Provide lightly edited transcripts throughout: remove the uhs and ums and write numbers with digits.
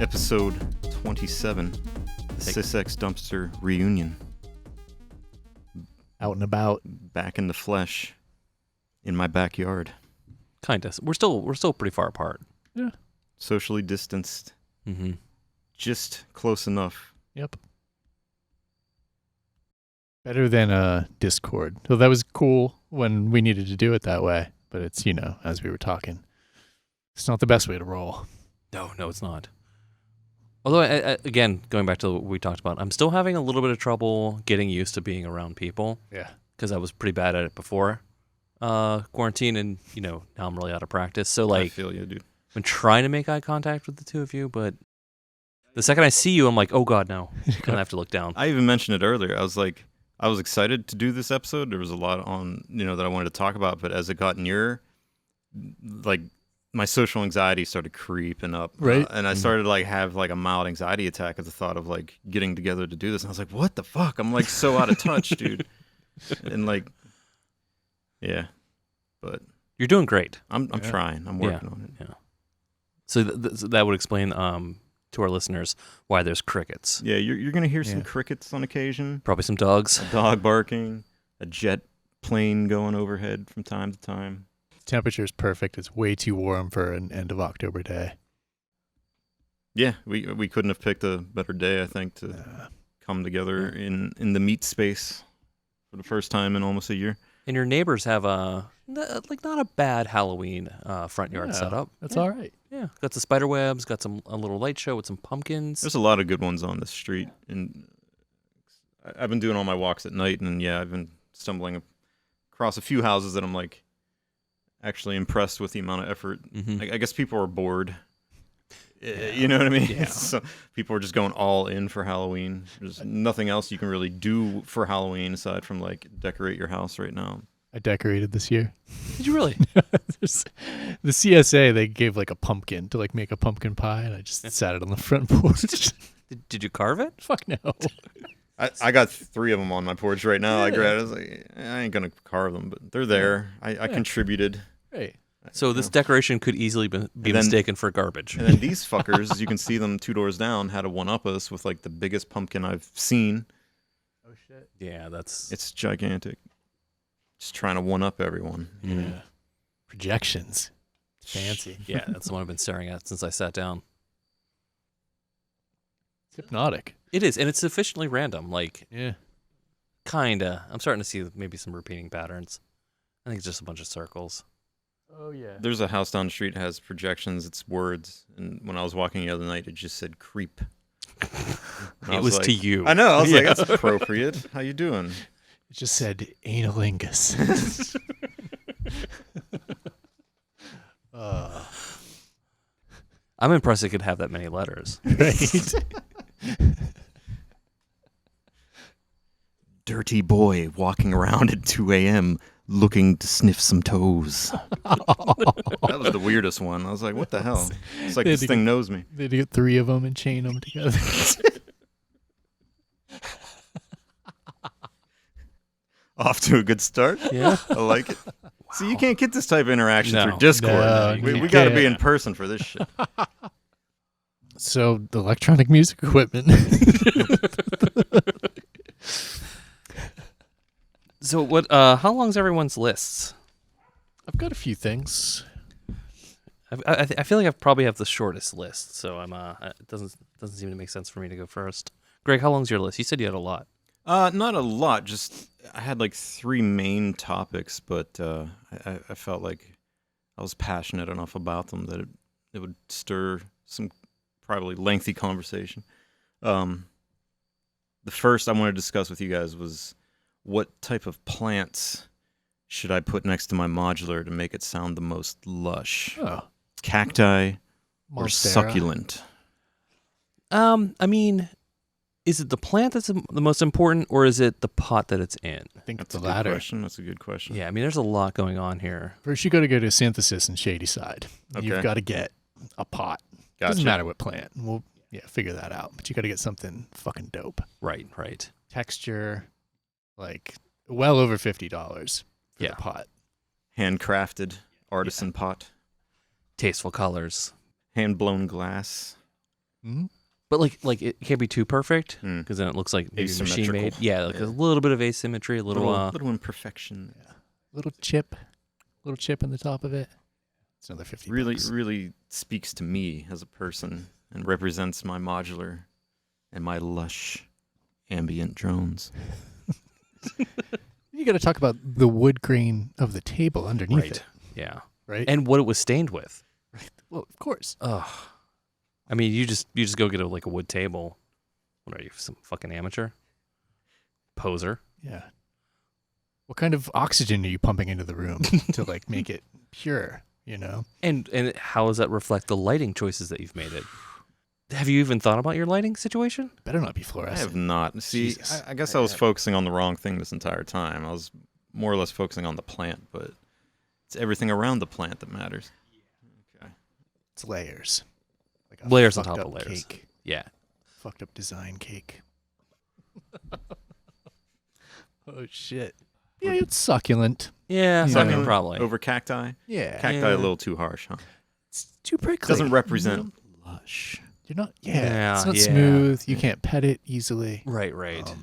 Episode 27, the SysEx Dumpster reunion. Out and about. Back in the flesh, in my backyard. Kinda. We're still pretty far apart. Yeah. Socially distanced. Mm-hmm. Just close enough. Yep. Better than Discord. So that was cool when we needed to do it that way. But it's, as we were talking, it's not the best way to roll. No, it's not. Although, again, going back to what we talked about, I'm still having a little bit of trouble getting used to being around people. Yeah. Because I was pretty bad at it before quarantine, and, now I'm really out of practice. So, I feel you, dude. I'm trying to make eye contact with the two of you, but the second I see you, I'm like, oh, God, no. I'm going to have to look down. I even mentioned it earlier. I was excited to do this episode. There was a lot on, that I wanted to talk about, but as it got near, my social anxiety started creeping up. Right. And I started to have a mild anxiety attack at the thought of getting together to do this. And I was like, what the fuck? I'm so out of touch, dude. And yeah, but You're doing great. I'm trying. I'm working on it. Yeah. So that would explain to our listeners why there's crickets. Yeah, you're going to hear some crickets on occasion. Probably some dogs. A dog barking, a jet plane going overhead from time to time. Temperature is perfect. It's way too warm for an end of October day. Yeah, we couldn't have picked a better day, I think, to come together in the meat space for the first time in almost a year. And your neighbors have not a bad Halloween front yard setup. That's all right. Yeah, got the spider webs, got a little light show with some pumpkins. There's a lot of good ones on this street, and I've been doing all my walks at night, and I've been stumbling across a few houses that I'm actually impressed with the amount of effort. Mm-hmm. I guess people are bored. You know what I mean? Yeah. So people are just going all in for Halloween. There's nothing else you can really do for Halloween aside from decorate your house right now. I decorated this year. Did you really? The CSA, they gave a pumpkin to make a pumpkin pie, and I just sat it on the front porch. Did you carve it? Fuck no. I got 3 of them on my porch right now. I grabbed. I was I ain't gonna carve them, but they're there. I contributed. Hey. So this decoration could easily be mistaken for garbage. And then these fuckers, you can see them 2 doors down, had to one-up us with the biggest pumpkin I've seen. Oh shit. Yeah, It's gigantic. Just trying to one-up everyone. Yeah. Projections. Fancy. Yeah, that's the one I've been staring at since I sat down. It's hypnotic. It is, and it's sufficiently random. Yeah. Kinda. I'm starting to see maybe some repeating patterns. I think it's just a bunch of circles. Oh yeah. There's a house down the street that has projections. It's words. And when I was walking the other night, it just said creep. It was to you. I know. I was like, that's appropriate. How you doing? It just said analingus. I'm impressed it could have that many letters. Right. Dirty boy walking around at 2 a.m. looking to sniff some toes. That was the weirdest one. I was like, what the hell? It's like this thing knows me. They had to get 3 of them and chain them together. Off to a good start. Yeah. I like it. Wow. So you can't get this type of interaction through No, Discord. We got to be in person for this shit. So the electronic music equipment. So what? How long's everyone's lists? I've got a few things. I feel like I probably have the shortest list, so it doesn't seem to make sense for me to go first. Greg, how long's your list? You said you had a lot. Not a lot. Just I had 3 main topics, but I felt like I was passionate enough about them that it would stir some probably lengthy conversation. The first I wanted to discuss with you guys was what type of plants should I put next to my modular to make it sound the most lush? Oh. Cacti or Monstera. succulent? I mean, is it the plant that's the most important, or is it the pot that it's in? I think That's it's a the latter. good question. That's a good question. Yeah, I mean, there's a lot going on here. First, you got to go to synthesis and shady side. Okay. You've got to get a pot. Gotcha. Doesn't matter what plant. We'll figure that out. But you got to get something fucking dope. Right. Texture, well over $50 for Yeah. the pot. Handcrafted artisan pot. Tasteful colors. Hand blown glass. Mm-hmm. But like it can't be too perfect Mm. because then it looks like maybe machine Asymmetrical. made. Yeah, like Yeah. a little bit of asymmetry, a little little imperfection. Little chip in the top of it. It's another $50. Really speaks to me as a person and represents my modular and my lush ambient drones. You got to talk about the wood grain of the table underneath right. it, Yeah, right? and what it was stained with. Well, of course. Ugh. I mean, you just go get a wood table. What are you, some fucking amateur? Poser. Yeah. What kind of oxygen are you pumping into the room to make it pure, you know? And how does that reflect the lighting choices that you've made it? Have you even thought about your lighting situation? Better not be I fluorescent. have not. See, Jesus. I guess I was focusing on the wrong thing this entire time. I was more or less focusing on the plant, but it's everything around the plant that matters. Okay. It's layers. Like a Layers on fucked top of up layers. Cake. Yeah. Fucked up design cake. Oh, shit. Yeah, it's succulent. Yeah, Yeah. succulent probably. Over cacti? Yeah. Cacti Yeah. a little too harsh, huh? It's too prickly. Doesn't represent lush. You're not, Yeah, it's not yeah. smooth. You can't pet it easily. Right.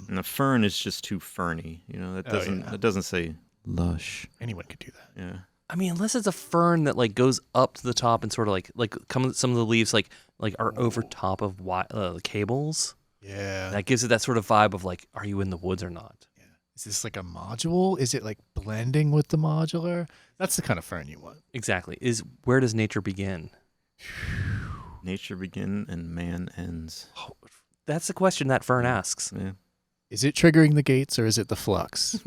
And the fern is just too ferny. You know, that Oh, doesn't yeah. that doesn't say lush. Anyone could do that. Yeah. I mean, unless it's a fern that goes up to the top and sort of some of the leaves are over top of the cables. Yeah. That gives it that sort of vibe of are you in the woods or not? Is this like a module? Is it blending with the modular? That's the kind of fern you want. Exactly. Where does nature begin? Nature begins and man ends. That's the question that fern asks. Yeah. Is it triggering the gates or is it the flux?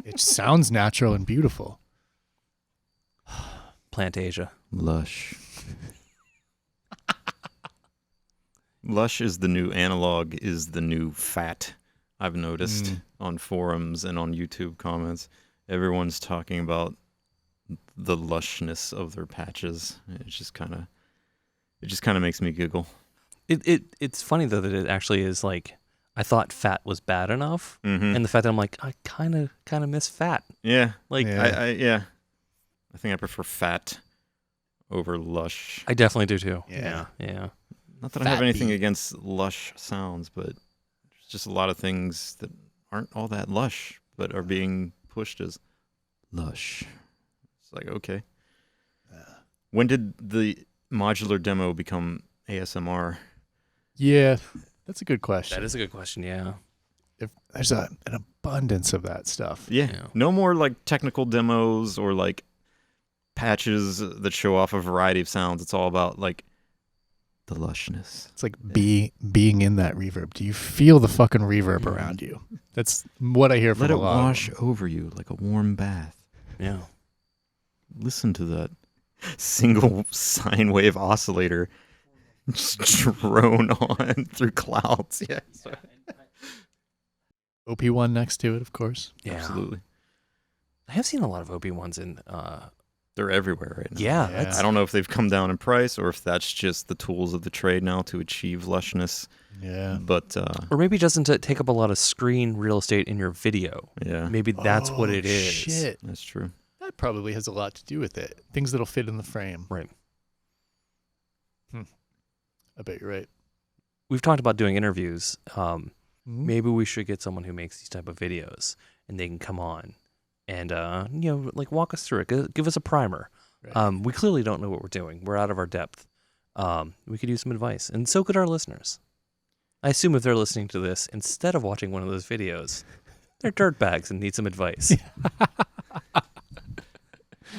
It sounds natural and beautiful. Plantasia. Lush. Lush is the new analog, is the new fat. I've noticed on forums and on YouTube comments. Everyone's talking about the lushness of their patches. It just kind of makes me giggle. It's funny though that it actually is I thought fat was bad enough, Mm-hmm. and the fact that I'm I kind of miss fat. Yeah. Yeah. I think I prefer fat over lush. I definitely do too. Yeah. Yeah. Not that I have Fat anything beat. against lush sounds, but there's just a lot of things that aren't all that lush, but are being pushed as lush. It's okay. When did the modular demo become ASMR? Yeah, that's a good question. That is a good question. Yeah. If there's an abundance of that stuff. Yeah. Yeah. No more technical demos or patches that show off a variety of sounds. It's all about the lushness. It's being in that reverb. Do you feel the fucking reverb around you? That's what I hear from Let a it lot of wash them. over you like a warm bath. Yeah. Listen to that single sine wave oscillator just drone on through clouds. Yeah. OP1 next to it, of course. Yeah. Absolutely. I have seen a lot of OP ones in. They're everywhere right now. Yeah. Yeah. That's, I don't know if they've come down in price or if that's just the tools of the trade now to achieve lushness. Yeah. But or maybe it doesn't take up a lot of screen real estate in your video. yeah, Maybe that's what Oh, it is. Shit. that's true. That probably has a lot to do with it. Things that'll fit in the frame. Right. I bet you're right. We've talked about doing interviews. Mhm. Maybe we should get someone who makes these type of videos, and they can come on and walk us through it. Give us a primer. Right. We clearly don't know what we're doing. We're out of our depth. We could use some advice, and so could our listeners. I assume if they're listening to this instead of watching one of those videos, they're dirtbags and need some advice.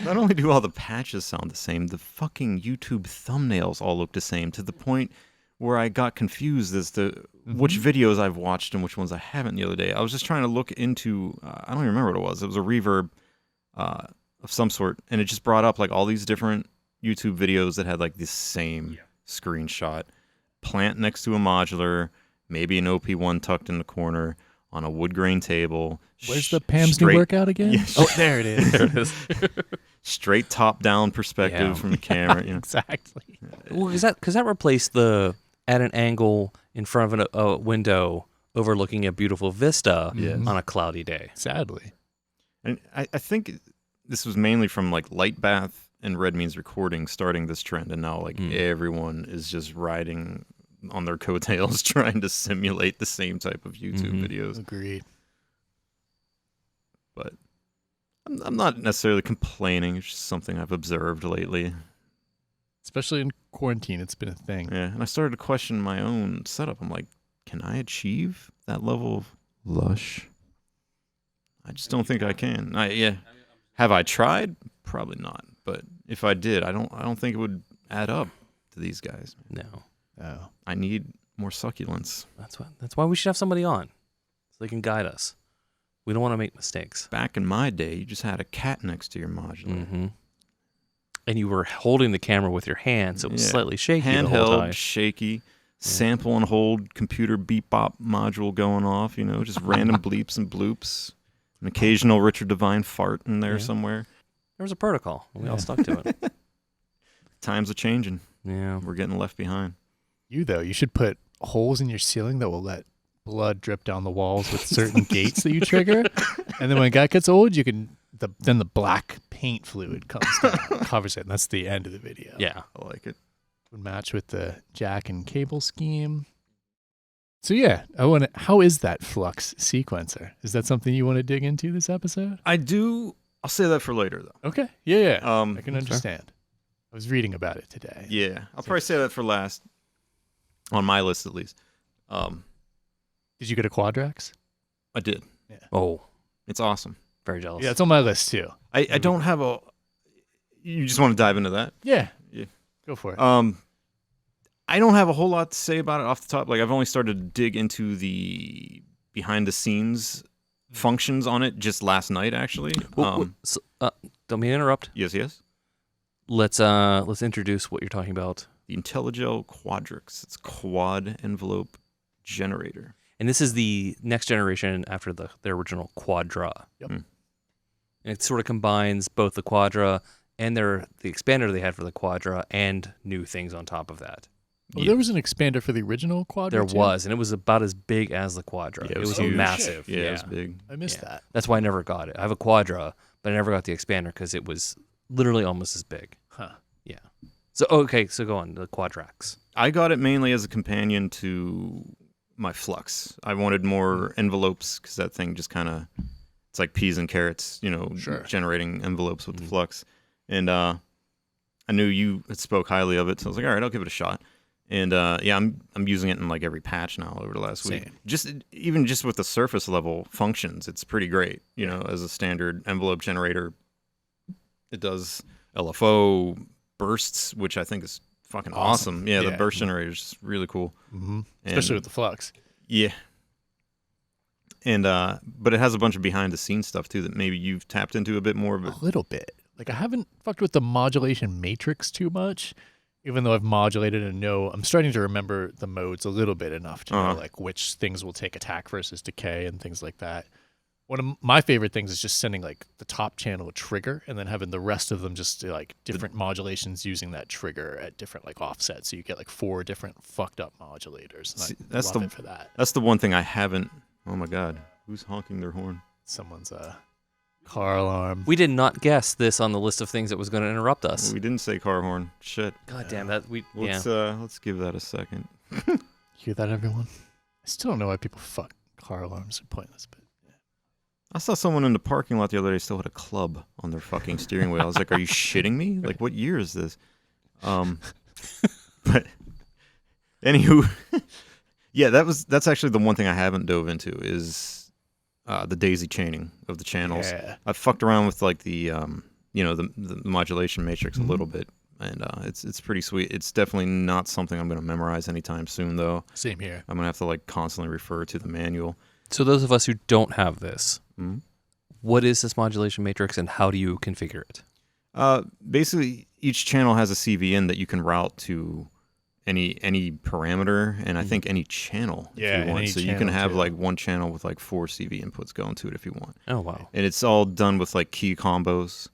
Not only do all the patches sound the same, the fucking YouTube thumbnails all look the same, to the point where I got confused as to which videos I've watched and which ones I haven't the other day. I was just trying to look into, I don't even remember what it was. It was a reverb of some sort, and it just brought up all these different YouTube videos that had this same screenshot. Plant next to a modular, maybe an OP1 tucked in the corner on a wood grain table. Where's the Pam's new workout again? Yeah, Oh, there it is. There it is. straight top-down perspective Yeah. from the camera. You know. Exactly. Well, because that replaced the at an angle in front of a window overlooking a beautiful vista Yes. on a cloudy day. Sadly. And I think this was mainly from Light Bath and Red Means Recording starting this trend, and now everyone is just riding on their coattails trying to simulate the same type of YouTube videos. Agreed. But I'm not necessarily complaining. It's just something I've observed lately. Especially in quarantine, it's been a thing. Yeah, and I started to question my own setup. I'm like, can I achieve that level of lush? I just don't think I can. Have I tried? Probably not. But if I did, I don't think it would add up to these guys. No. Oh. I need more succulence. That's why we should have somebody on, so they can guide us. We don't want to make mistakes. Back in my day, you just had a cat next to your modulator. Mm-hmm. And you were holding the camera with your hand, so it was slightly shaky the whole time. Handheld, shaky, sample and hold, computer beep-bop module going off, just random bleeps and bloops. An occasional Richard Devine fart in there somewhere. There was a protocol. We all stuck to it. Times are changing. Yeah. We're getting left behind. You should put holes in your ceiling that will let blood drip down the walls with certain gates that you trigger. And then when a guy gets old, you can then the black paint fluid comes down and covers it. And that's the end of the video. Yeah. I like it. Would match with the jack and cable scheme. So yeah, how is that Flux sequencer? Is that something you want to dig into this episode? I do. I'll say that for later, though. Okay. Yeah. I can Fair. understand. I was reading about it today. Yeah. I'll probably say that for last. On my list, at least. Did you get a Quadrax? I did. Yeah. Oh, It's awesome. very jealous. Yeah, it's on my list too. I don't have a... You just want to dive into that? Yeah. Yeah. Go for it. I don't have a whole lot to say about it off the top. Like, I've only started to dig into the behind-the-scenes functions on it just last night, actually. Don't mean to interrupt. Yes. Let's introduce what you're talking about. The Intellijel Quadrax. It's quad envelope generator. And this is the next generation after their original Quadra. Yep. Mm. And it sort of combines both the Quadra and the expander they had for the Quadra and new things on top of that. Oh, there was an expander for the original Quadra. There too? was, and it was about as big as the Quadra. Yeah, it was huge. massive. Yeah, it was big. I missed that. That's why I never got it. I have a Quadra, but I never got the expander because it was literally almost as big. Huh. Yeah. So go on, the Quadrax. I got it mainly as a companion to my Flux. I wanted more envelopes because that thing just kind of, it's like peas and carrots, Sure. generating envelopes with the Flux. And I knew you had spoke highly of it, so I was like, all right, I'll give it a shot. And I'm using it in like every patch now over the last week. Even just with the surface level functions, it's pretty great. As a standard envelope generator, it does LFO bursts, which I think is fucking awesome. Yeah, the burst generator is really cool. Mm-hmm. Especially with the Flux. Yeah. And but it has a bunch of behind the scenes stuff too that maybe you've tapped into a bit more. But A little bit. Like I haven't fucked with the modulation matrix too much, even though I've modulated and I'm starting to remember the modes a little bit enough to know like which things will take attack versus decay and things like that. One of my favorite things is just sending like the top channel a trigger and then having the rest of them just do, like different modulations using that trigger at different like offsets. So you get like 4 different fucked up modulators. And I love it for that. That's the one thing I haven't. Oh my God, who's honking their horn? Someone's car alarm. We did not guess this on the list of things that was going to interrupt us. We didn't say car horn. Shit. God damn that. Let's give that a second. Hear that, everyone? I still don't know why people fuck car alarms. Are pointless, but I saw someone in the parking lot the other day still had a club on their fucking steering wheel. I was like, are you shitting me? Like, what year is this? But anywho, yeah, that's actually the one thing I haven't dove into is the daisy chaining of the channels. yeah. I've fucked around with like the the modulation matrix a little bit, and it's pretty sweet. It's definitely not something I'm going to memorize anytime soon, though. Same here. I'm going to have to like constantly refer to the manual. So those of us who don't have this, what is this modulation matrix and how do you configure it? Basically, each channel has a CVN that you can route to any parameter, and I think any channel if you want. So you can have like one channel with like 4 CV inputs going to it if you want. Oh, wow. And it's all done with like key combos.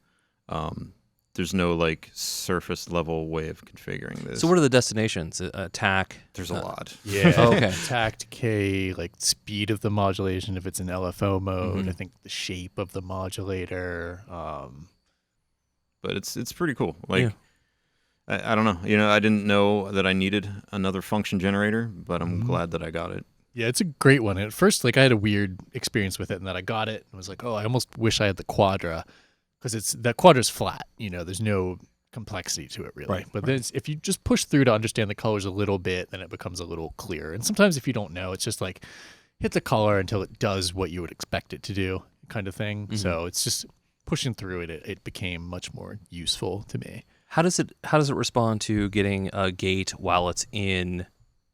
There's no like surface level way of configuring this. So what are the destinations? Attack? There's a lot. Yeah. Okay. Attack, decay, like speed of the modulation if it's in LFO mode. I think the shape of the modulator. But it's pretty cool. Like I don't know. I didn't know that I needed another function generator, but I'm glad that I got it. Yeah, it's a great one. At first, like I had a weird experience with it, and then I got it and was like, oh, I almost wish I had the Quadra, because that Quadra's flat. There's no complexity to it really. Right, But then if you just push through to understand the colors a little bit, then it becomes a little clearer. And sometimes if you don't know, it's just like hit the color until it does what you would expect it to do, kind of thing. Mhm. So it's just pushing through it. It became much more useful to me. How does it respond to getting a gate while it's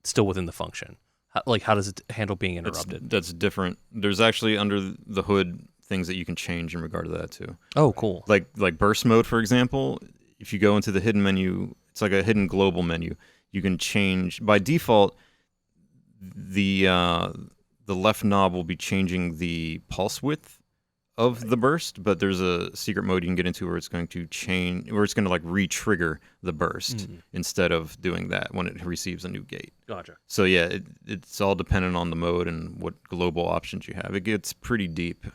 still within the function? How does it handle being interrupted? That's different. There's actually under the hood things that you can change in regard to that too. Oh, cool. Like burst mode, for example. If you go into the hidden menu, it's like a hidden global menu. You can change by default. The left knob will be changing the pulse width of the burst, but there's a secret mode you can get into where it's going to like re-trigger the burst instead of doing that when it receives a new gate. Gotcha. So yeah, it's all dependent on the mode and what global options you have. It gets pretty deep.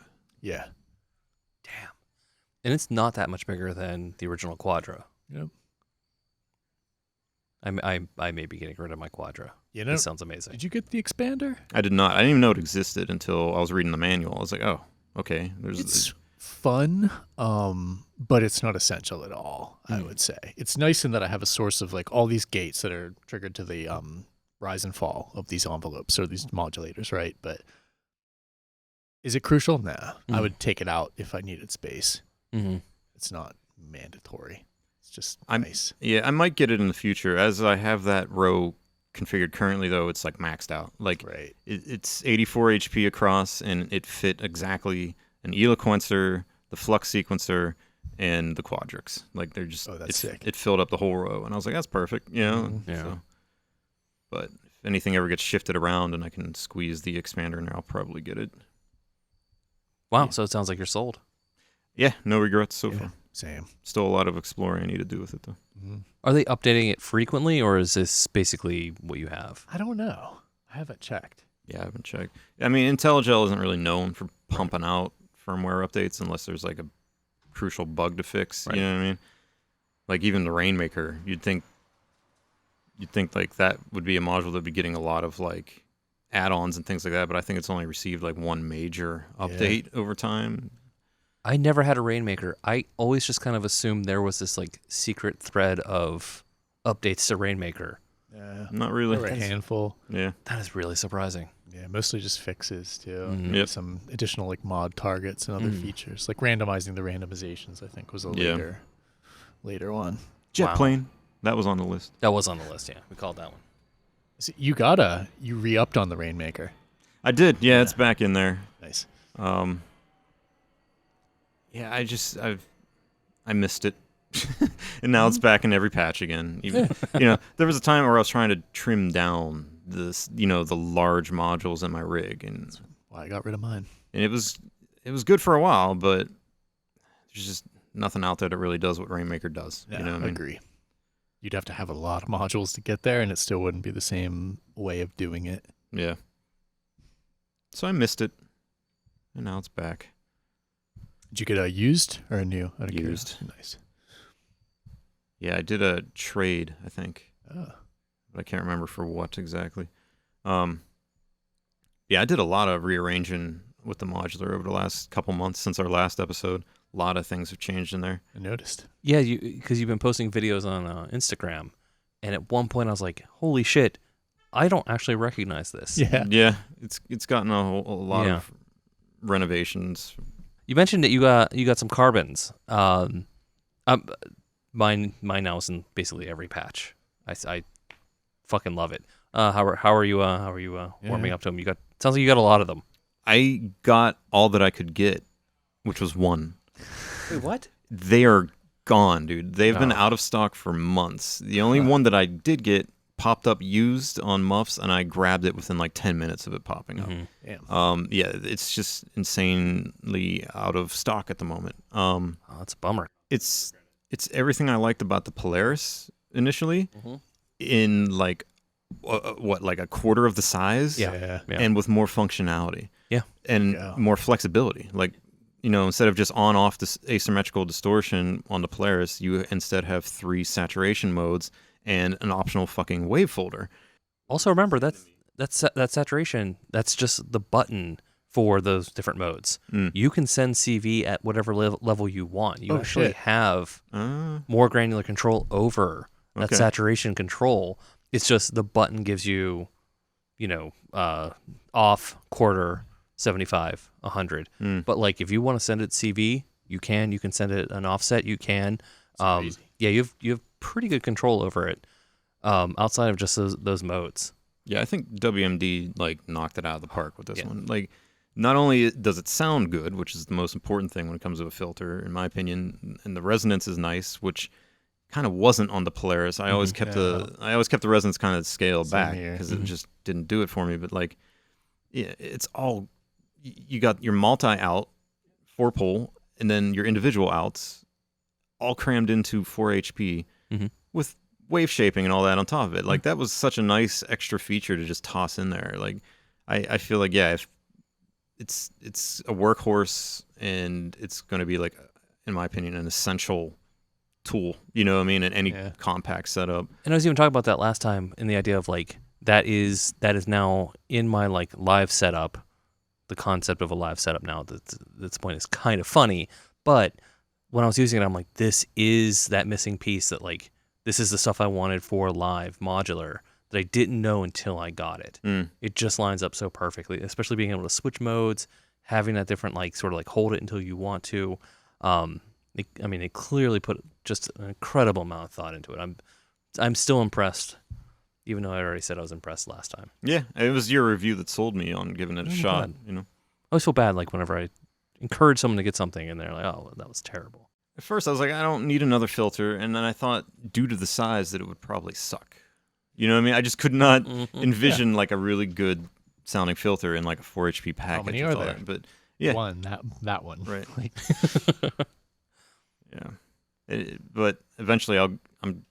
Yeah. Damn. And it's not that much bigger than the original Quadra. Yep. I may be getting rid of my Quadra. This sounds amazing. Did you get the expander? I did not. I didn't even know it existed until I was reading the manual. I was like, oh, okay. It's fun, but it's not essential at all, I would say. It's nice in that I have a source of like all these gates that are triggered to the rise and fall of these envelopes or these modulators, right? But is it crucial? Nah. I would take it out if I needed space. Mm-hmm. It's not mandatory. It's just nice. Yeah, I might get it in the future. As I have that row configured currently, though, it's like maxed out. Like right. It's 84 HP across, and it fit exactly an Elequencer, the Flux sequencer, and the Quadrax. Like they're just that's sick. It filled up the whole row, and I was like, that's perfect, Yeah. So, but if anything ever gets shifted around and I can squeeze the expander in there, I'll probably get it. Wow. Yeah. So it sounds like you're sold. Yeah, no regrets so far. Same. Still a lot of exploring I need to do with it, though. Mm-hmm. Are they updating it frequently, or is this basically what you have? I don't know. I haven't checked. Yeah, I haven't checked. I mean, Intellijel isn't really known for pumping out firmware updates unless there's like a crucial bug to fix. Right. You know what I mean? Like even the Rainmaker, you'd think like that would be a module that'd be getting a lot of like add-ons and things like that, but I think it's only received like one major update over time. I never had a Rainmaker. I always just kind of assumed there was this like secret thread of updates to Rainmaker. Yeah. Not really. There were a handful. Yeah. That is really surprising. Yeah, mostly just fixes too. Mhm. Yep. Some additional like mod targets and other features, like randomizing the randomizations. I think was a later one. Jet plane. That was on the list. That was on the list. Yeah, we called that one. So you re-upped on the Rainmaker. I did. Yeah, it's back in there. Nice. Yeah, I missed it. And now it's back in every patch again. Even, there was a time where I was trying to trim down this, the large modules in my rig, and That's why I got rid of mine. it was good for a while, but there's just nothing out there that really does what Rainmaker does. Yeah, You know what I I mean? agree. You'd have to have a lot of modules to get there, and it still wouldn't be the same way of doing it. Yeah. So I missed it, and now it's back. Did you get a used or a new? Used. Nice. Yeah, I did a trade, I think. Oh. But I can't remember for what exactly. Yeah, I did a lot of rearranging with the modular over the last couple months since our last episode. A lot of things have changed in there. I noticed. Yeah, because you've been posting videos on Instagram, and at one point I was like, "Holy shit, I don't actually recognize this." Yeah. Yeah, it's gotten a lot of renovations. You mentioned that you got some carbons. Mine now is in basically every patch. I fucking love it. How are you warming up to them? Sounds like you got a lot of them. I got all that I could get, which was one. Wait, what? They are gone, dude. They've been out of stock for months. The only one that I did get popped up used on muffs, and I grabbed it within like 10 minutes of it popping up. Damn. Yeah, it's just insanely out of stock at the moment. Oh, that's a bummer. It's everything I liked about the Polaris initially in like like a quarter of the size, Yeah. and with more functionality, Yeah, and more flexibility. Like instead of just on-off this asymmetrical distortion on the Polaris, you instead have 3 saturation modes and an optional fucking wave folder. Also, remember that saturation. That's just the button for those different modes. You can send CV at whatever level you want. You actually have more granular control over that saturation control. It's just the button gives you, off, quarter, 75, 100. But like if you want to send it CV, you can. You can send it an offset. You can. Yeah, you have pretty good control over it outside of just those modes. Yeah, I think WMD knocked it out of the park with this one. Like, not only does it sound good, which is the most important thing when it comes to a filter, in my opinion, and the resonance is nice, which kind of wasn't on the Polaris. I always kept the resonance kind of scaled back because it just didn't do it for me. But it's all, you got your multi-out 4-pole and then your individual outs all crammed into 4 HP with wave shaping and all that on top of it. Like, that was such a nice extra feature to just toss in there. Like, I feel like, if it's a workhorse and it's going to be in my opinion, an essential tool, you know what I mean, in any compact setup. And I was even talking about that last time in the idea of that is now in my live setup. The concept of a live setup now at this point is kind of funny, but when I was using it, I'm like, this is that missing piece that this is the stuff I wanted for live modular that I didn't know until I got it. It just lines up so perfectly, especially being able to switch modes, having that different sort of hold it until you want to. It clearly put just an incredible amount of thought into it. I'm still impressed, even though I already said I was impressed last time. Yeah, it was your review that sold me on giving it a shot. I always feel bad whenever I encourage someone to get something and they're like, oh, that was terrible. At first I was like, I don't need another filter, and then I thought, due to the size, that it would probably suck. You know what I mean? I just could not envision a really good sounding filter in a 4 HP package. How many are there? But yeah, one, that one, right? But eventually,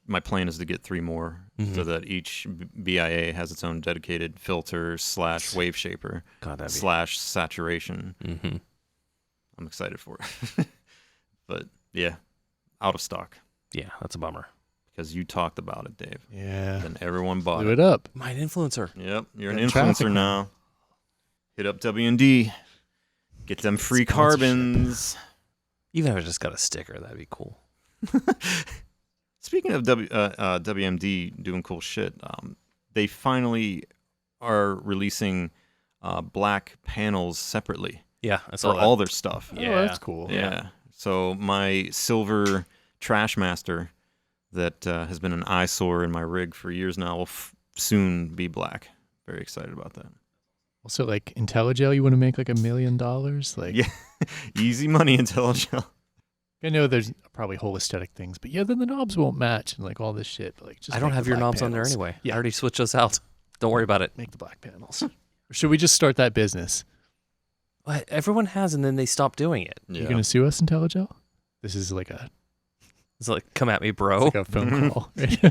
my plan is to get 3 more, so that each BIA has its own dedicated filter / wave shaper / saturation. I'm excited for it, but yeah, out of stock. Yeah, that's a bummer. Because you talked about it, Dave. Yeah. And everyone bought it up. My influencer. Yep, you're an influencer now. Hit up WMD. Get them free carbons. Even if I just got a sticker, that'd be cool. Speaking of WMD doing cool shit, they finally are releasing black panels separately. Yeah, I saw for all their stuff. Yeah, that's cool. Yeah. So my silver Trashmaster that has been an eyesore in my rig for years now will soon be black. Very excited about that. Also, Intellijel, you want to make $1 million? Yeah, easy money, Intellijel. I know there's probably whole aesthetic things, but then the knobs won't match and all this shit. Just I don't have your knobs on there anyway. Yeah. I already switched those out. Don't worry about it. Make the black panels. Or should we just start that business? Well, everyone has, and then they stop doing it. Yeah. You gonna sue us, Intellijel? This is It's come at me, bro. It's a phone call. If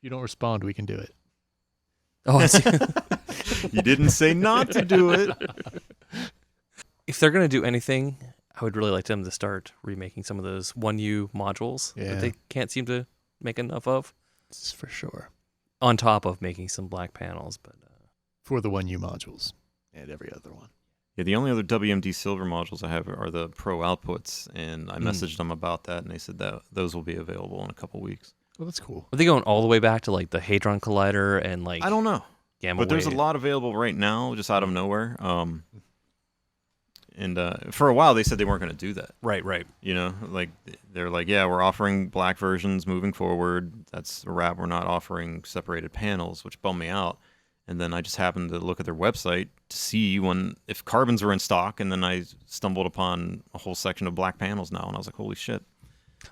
you don't respond, we can do it. Oh, I see. You didn't say not to do it. If they're going to do anything, I would really like them to start remaking some of those 1U modules that they can't seem to make enough of. That's for sure. On top of making some black panels. But for the 1U modules and every other one. Yeah, the only other WMD silver modules I have are the Pro outputs, and I messaged them about that, and they said that those will be available in a couple weeks. Well, that's cool. Are they going all the way back to the Hadron Collider and I don't know. Gamma but there's wave? A lot available right now, just out of nowhere. And for a while they said they weren't going to do that. Right. They're like, yeah, we're offering black versions moving forward. That's a wrap. We're not offering separated panels, which bummed me out. And then I just happened to look at their website to see if carbons were in stock, and then I stumbled upon a whole section of black panels now, and I was like, holy shit.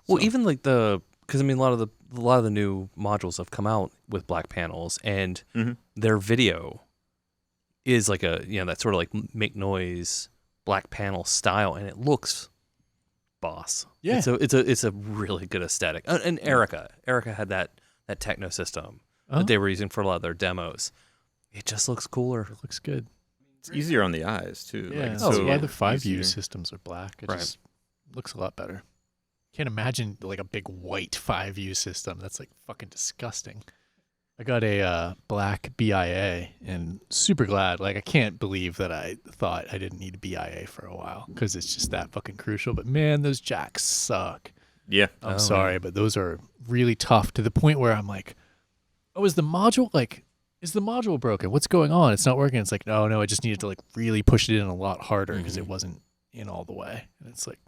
Well, even because a lot of the new modules have come out with black panels, and their video is that sort of make noise black panel style, and it looks boss. Yeah. So it's a really good aesthetic. And Erica had that techno system that they were using for a lot of their demos. It just looks cooler. It looks good. It's easier on the eyes too. Yeah, Like, that's it's so why the 5U easier. systems are black. It Right. just looks a lot better. Can't imagine like a big white 5U system. That's like fucking disgusting. I got a black BIA and super glad. Like I can't believe that I thought I didn't need a BIA for a while because it's just that fucking crucial. But man, those jacks suck. Yeah. I'm Oh, sorry, but those are really tough to the point where I'm like, oh, is the module broken? What's going on? It's not working. It's like, no, I just needed to like really push it in a lot harder because it wasn't in all the way. And it's like,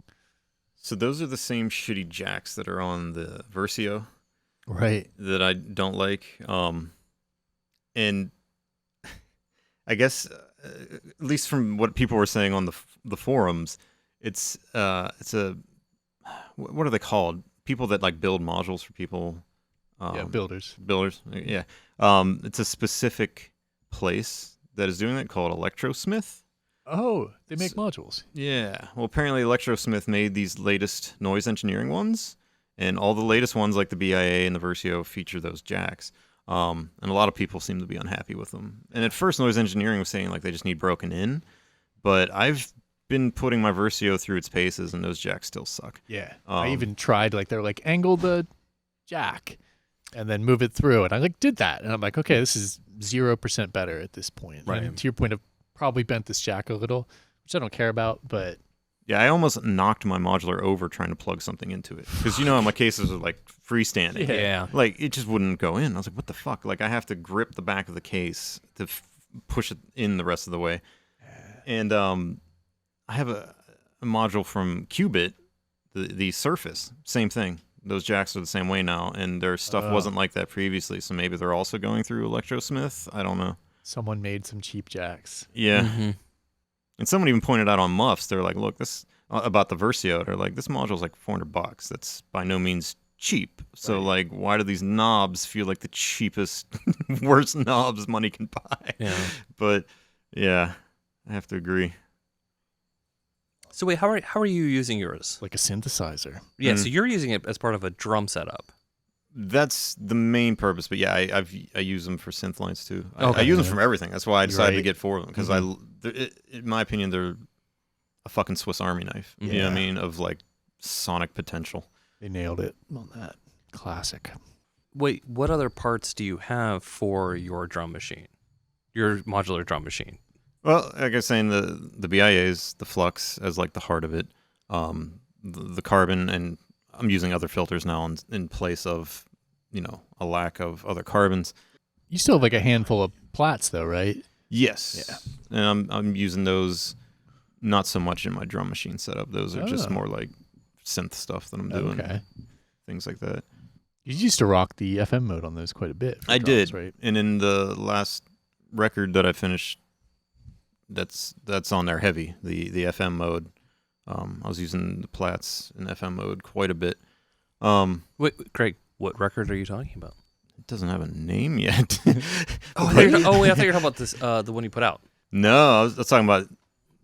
So those are the same shitty jacks that are on the Versio right. that I don't like. And I guess at least from what people were saying on the forums, it's a what are they called? People that like build modules for people. Yeah, builders. Builders. Yeah. It's a specific place that is doing that called Electrosmith. Oh, they make modules. Yeah. Well, apparently Electrosmith made these latest noise engineering ones, and all the latest ones like the BIA and the Versio feature those jacks. And a lot of people seem to be unhappy with them. And at first Noise Engineering was saying like they just need broken in, but I've been putting my Versio through its paces and those jacks still suck. Yeah. I even tried like they're like angle the jack and then move it through, and I like did that, and I'm like, okay, this is 0% better at this point. Right. And to your point, I've probably bent this jack a little, which I don't care about, but Yeah, I almost knocked my modular over trying to plug something into it. Because, you know, my cases are like freestanding. Yeah. Like, it just wouldn't go in. I was like, what the fuck? Like, I have to grip the back of the case to push it in the rest of the way. And I have a module from Qubit, the Surface. Same thing. Those jacks are the same way now. And their stuff wasn't like that previously. So maybe they're also going through Electrosmith. I don't know. someone made some cheap jacks. Yeah. Mm-hmm. And someone even pointed out on Muffs, they're like, look, this about the Versio, they're like, this module's like $400. That's by no means cheap. So like, why do these knobs feel like the cheapest, worst knobs money can buy? Yeah. But yeah, I have to agree. So wait, how are you using yours? Like a synthesizer. Yeah, so you're using it as part of a drum setup. That's the main purpose, but yeah, I use them for synth lines too. I Okay. use them from everything. That's why I decided to Right. get four of them because in my opinion, they're a fucking Swiss Army knife. You know what I Yeah. mean? Of like sonic potential. They nailed it on that. Classic. Wait, what other parts do you have for your drum machine? Your modular drum machine? Well, like I was saying, the BIAs, the Flux as like the heart of it, the carbon, and I'm using other filters now in place of, you know, a lack of other carbons. You still have like a handful of plats though, right? Yes. Yeah. And I'm using those not so much in my drum machine setup. Those are just Oh. more like synth stuff that I'm doing. Okay. Things like that. You used to rock the FM mode on those quite a bit. for I drums, did. right? And in the last record that I finished, that's on there heavy, the FM mode. I was using the plats in FM mode quite a bit. Wait, Craig, what record are you talking about? It doesn't have a name yet. Wait, I thought you were talking about this, the one you put out. No, I was talking about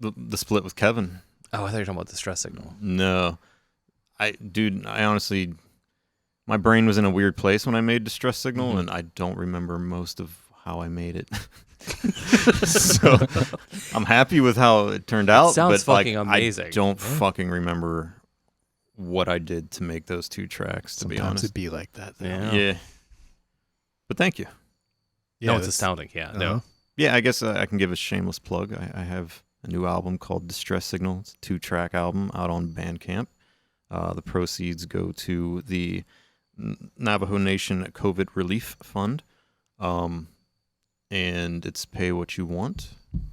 the split with Kevin. Oh, I thought you were talking about the stress signal. No, I honestly, my brain was in a weird place when I made Distress Signal, and I don't remember most of how I made it. So I'm happy with how it turned out. sounds but fucking amazing. I don't fucking remember what I did to make those two tracks. To be Sometimes honest, it'd be like that. Though. Yeah. yeah. But thank you. No, it's that's- astounding. Yeah. uh-huh. No. Yeah, I guess I can give a shameless plug. I have a new album called Distress Signal. It's a 2-track album out on Bandcamp. The proceeds go to the Navajo Nation COVID Relief Fund. And it's Pay What You Want.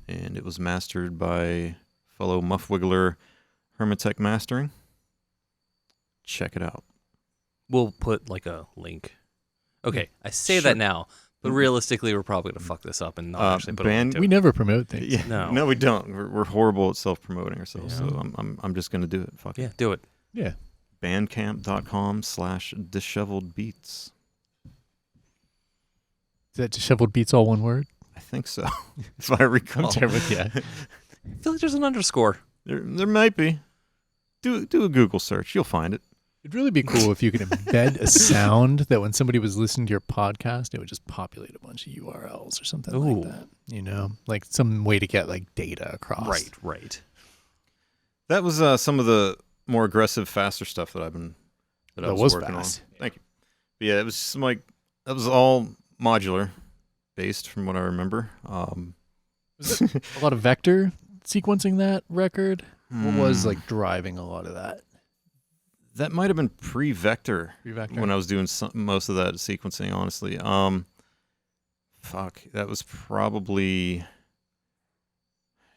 And it was mastered by fellow Muff Wiggler Hermitech Mastering. Check it out. We'll put like a link. Okay, I say Sure. that now, but realistically, we're probably gonna fuck this up and not actually put a link to We it. never promote things. Yeah, No. no, we don't. We're horrible at self-promoting ourselves. Yeah. So I'm just gonna do it. Fuck it. Yeah, do it. Yeah. Bandcamp.com/disheveledbeats. Is that disheveled beats all one word? I think so, if I recall. I'm terrible. Yeah. I feel like there's an underscore. There might be. Do a Google search. You'll find it. It'd really be cool if you could embed a sound that when somebody was listening to your podcast, it would just populate a bunch of URLs or something like that. You know, like some way to get like data across. Right. That was some of the more aggressive, faster stuff that I was working fast. on. Thank you. But yeah, it was just like that was all modular based from what I remember. Was it a lot of vector sequencing that record? What was like driving a lot of that? That might have been pre-vector Pre-vector? when I was doing most of that sequencing, honestly. That was probably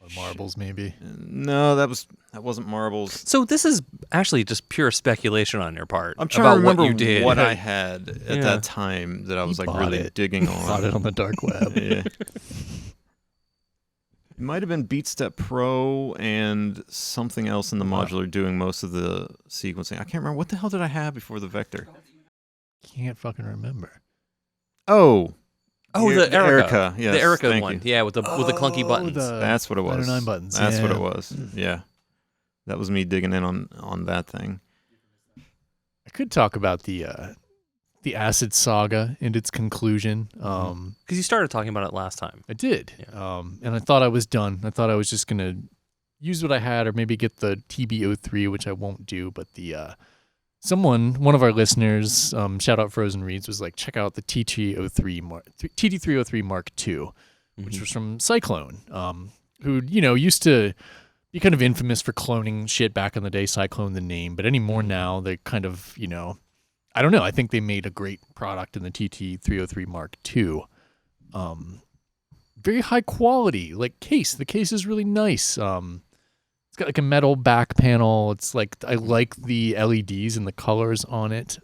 Or marbles, maybe. no, that wasn't marbles. So this is actually just pure speculation on your part. I'm trying about to remember what you did. what I had at that time that I was like bought really it. digging on. Bought it on the dark web. Yeah. It might have been BeatStep Pro and something else in the modular doing most of the sequencing. I can't remember. What the hell did I have before the vector? Can't fucking remember. Oh, the Erica. Yes, the Erica thank one. you. Yeah, with the clunky buttons. That's what it was. 9 buttons. That's what yeah. it was. Yeah. That was me digging in on that thing. I could talk about the acid saga and its conclusion. Because you started talking about it last time. I did. Yeah. And I thought I was done. I thought I was just going to use what I had or maybe get the TB03, which I won't do. But one of our listeners, shout out Frozen Reeds, was like, check out the TT-303 Mark II, which was from Cyclone, who, used to be kind of infamous for cloning shit back in the day, Cyclone the name. But anymore now, they're kind of, I don't know. I think they made a great product in the TT-303 Mark II. Very high quality, like case. The case is really nice. It's got like a metal back panel. It's like, I like the LEDs and the colors on it.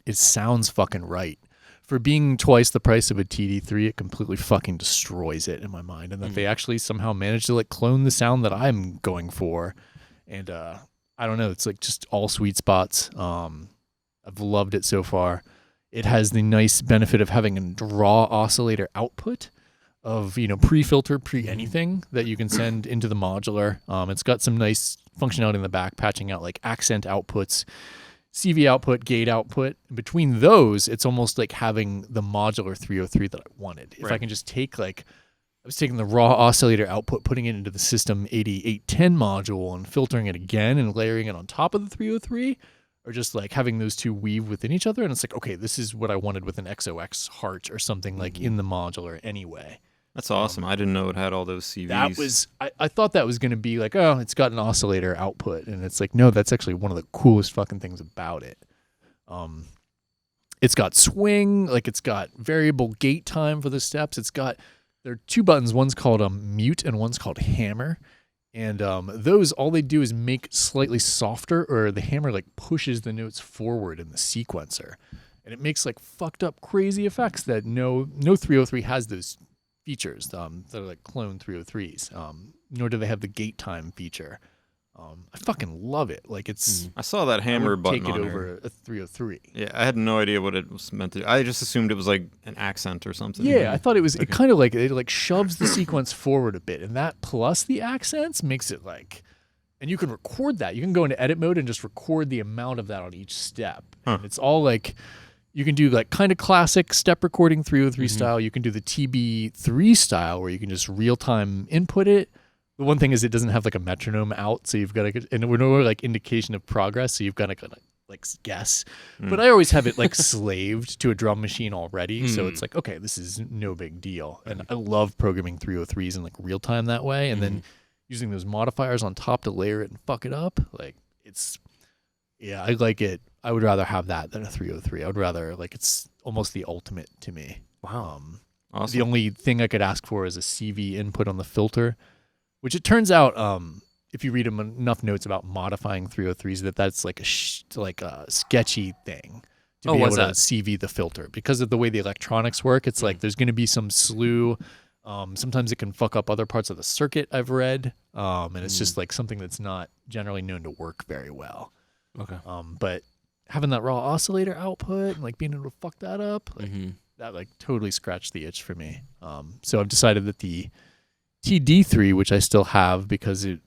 It sounds fucking right. For being twice the price of a TD3, it completely fucking destroys it in my mind. And that they actually somehow managed to like clone the sound that I'm going for. And I don't know. It's like just all sweet spots. I've loved it so far. It has the nice benefit of having a raw oscillator output of, pre-filter, pre-anything that you can send into the modular. It's got some nice functionality in the back, patching out like accent outputs, CV output, gate output. Between those, it's almost like having the modular 303 that I wanted. If I can just take I was taking the raw oscillator output, putting it into the System 8810 module and filtering it again and layering it on top of the 303, or just like having those two weave within each other. And it's like, okay, this is what I wanted with an XOX heart or something like in the modular anyway. That's awesome. I didn't know it had all those CVs. That was, I thought that was going to be like, oh, it's got an oscillator output. And it's like, no, that's actually one of the coolest fucking things about it. It's got swing, like it's got variable gate time for the steps. There are two buttons. One's called mute and one's called hammer. And those, all they do is make slightly softer, or the hammer like pushes the notes forward in the sequencer. And it makes like fucked up crazy effects that no 303 has those features that are like clone 303s. Nor do they have the gate time feature. I fucking love it. Like it's. I saw that hammer button take it on over a 303. Yeah, I had no idea what it was meant to do. I just assumed it was like an accent or something. Yeah, I thought it was. It kind of like it like shoves the sequence forward a bit, and that plus the accents makes it like. And you can record that. You can go into edit mode and just record the amount of that on each step. And it's all like. You can do like kind of classic step recording 303 style. You can do the TB3 style where you can just real time input it. The one thing is it doesn't have like a metronome out, so you've got to, and we're no like indication of progress, so you've got to kind of like guess. But I always have it like slaved to a drum machine already, so it's like, okay, this is no big deal. And I love programming 303s in like real time that way, and then using those modifiers on top to layer it and fuck it up. Like it's, yeah, I like it. I would rather have that than a 303. I would rather, like, it's almost the ultimate to me. Wow. Awesome. The only thing I could ask for is a CV input on the filter, which it turns out, if you read enough notes about modifying 303s, that's like a sketchy thing to be able to CV the filter. Because of the way the electronics work, it's like there's going to be some slew. Sometimes it can fuck up other parts of the circuit, I've read. And it's just like something that's not generally known to work very well. Okay. But having that raw oscillator output and like being able to fuck that up, like, that like totally scratched the itch for me. So I've decided that the TD3, which I still have because it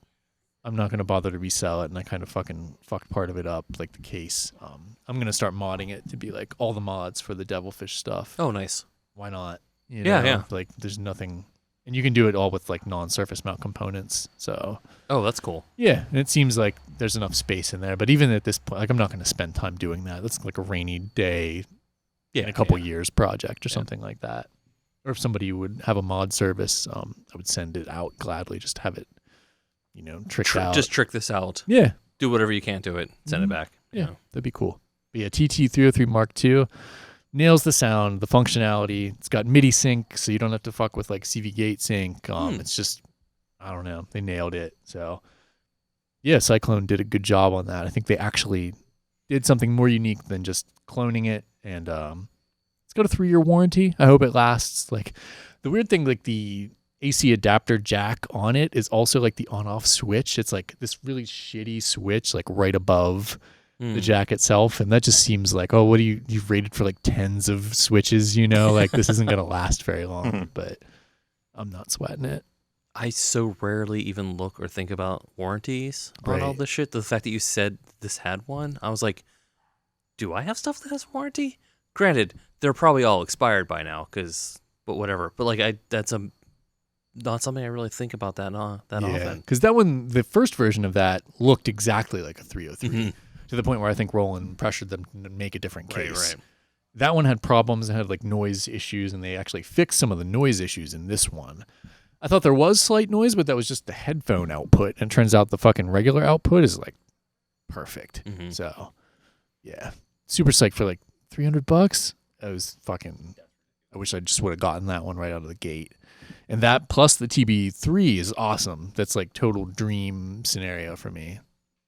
I'm not going to bother to resell it, and I kind of fucking fucked part of it up, like the case. I'm going to start modding it to be like all the mods for the Devilfish stuff. Oh, nice. Why not? You Yeah, know? yeah. Like, there's nothing... And you can do it all with, like, non-surface mount components, so... Oh, that's cool. Yeah, and it seems like there's enough space in there. But even at this point, like, I'm not going to spend time doing that. That's like a rainy day in a couple years project or something like that. Or if somebody would have a mod service, I would send it out gladly, just to have it, you know, tricked out. Just trick this out. Yeah. Do whatever you can to it. Send it back. Yeah, You know. that'd be cool. But yeah, TT-303 Mark II nails the sound, the functionality. It's got MIDI sync, so you don't have to fuck with like CV gate sync. It's just, I don't know, they nailed it. So yeah, Cyclone did a good job on that. I think they actually did something more unique than just cloning it. And it's got a 3-year warranty. I hope it lasts. Like the weird thing, like the AC adapter jack on it is also like the on-off switch. It's like this really shitty switch, like right above the jack itself, and that just seems like, oh, what do you've rated for like tens of switches, you know, like this isn't gonna last very long. But I'm not sweating it. I so rarely even look or think about warranties on all Right. this shit. The fact that you said this had one, I was like, do I have stuff that has warranty? Granted, they're probably all expired by now, but whatever. But like, that's not something I really think about that often. Because that one, the first version of that looked exactly like a 303. Mhm. To the point where I think Roland pressured them to make a different case. Right. That one had problems and had like noise issues, and they actually fixed some of the noise issues in this one. I thought there was slight noise, but that was just the headphone output, and it turns out the fucking regular output is like perfect. Mhm. So yeah, super psyched for like $300. I wish I just would have gotten that one right out of the gate. And that plus the TB3 is awesome. That's like total dream scenario for me.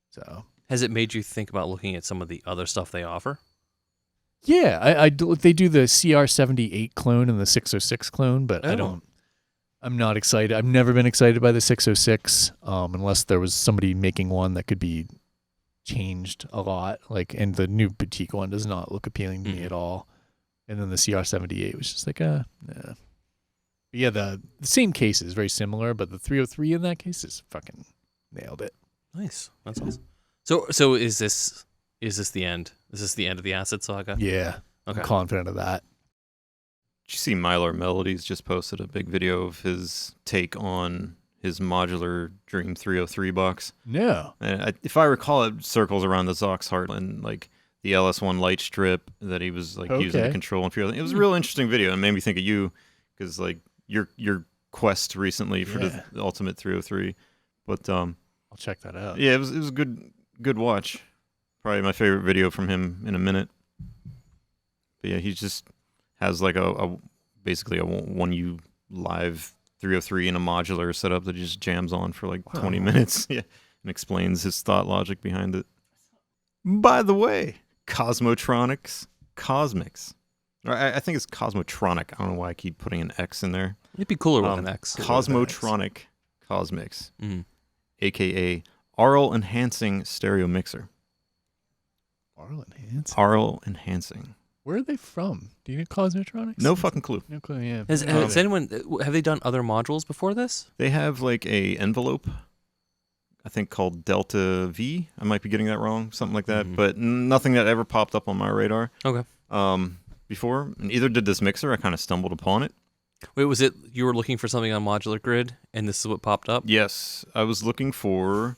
So Has it made you think about looking at some of the other stuff they offer? yeah, they do the CR78 clone and the 606 clone, but I'm not excited. I've never been excited by the 606 unless there was somebody making one that could be changed a lot. Like, and the new boutique one does not look appealing to me at all. And then the CR78 was just like, nah. But yeah, the same case is very similar, but the 303 in that case is fucking nailed it. Nice. That's awesome. So is this the end? Is this the end of the acid saga? Yeah. Okay. I'm confident of that. Did you see Mylar Melodies just posted a big video of his take on his modular Dream 303 box? No. And if I recall, it circles around the Zox Heart and like the LS1 light strip that he was like using to control and feel. It was a real interesting video and made me think of you because like your quest recently for the Ultimate 303. But I'll check that out. yeah, it was a good watch. Probably my favorite video from him in a minute. But yeah, he just has like basically a 1U live 303 in a modular setup that he just jams on for like 20 minutes. Yeah, and explains his thought logic behind it. By the way, Cosmotronic Cosmix. I think it's Cosmotronic. I don't know why I keep putting an X in there. It'd be cooler with an X. Cosmotronic Cosmix, Mhm. aka Aural Enhancing Stereo Mixer. Aural Enhancing. Where are they from? Do you know Cosmotronics? No fucking clue. No clue, yeah. Has anyone, have they done other modules before this? They have like a envelope, I think called Delta V. I might be getting that wrong, something like that. But nothing that ever popped up on my radar. Okay. Before, and either did this mixer. I kind of stumbled upon it. Wait, was it you were looking for something on Modular Grid, and this is what popped up? Yes, I was looking for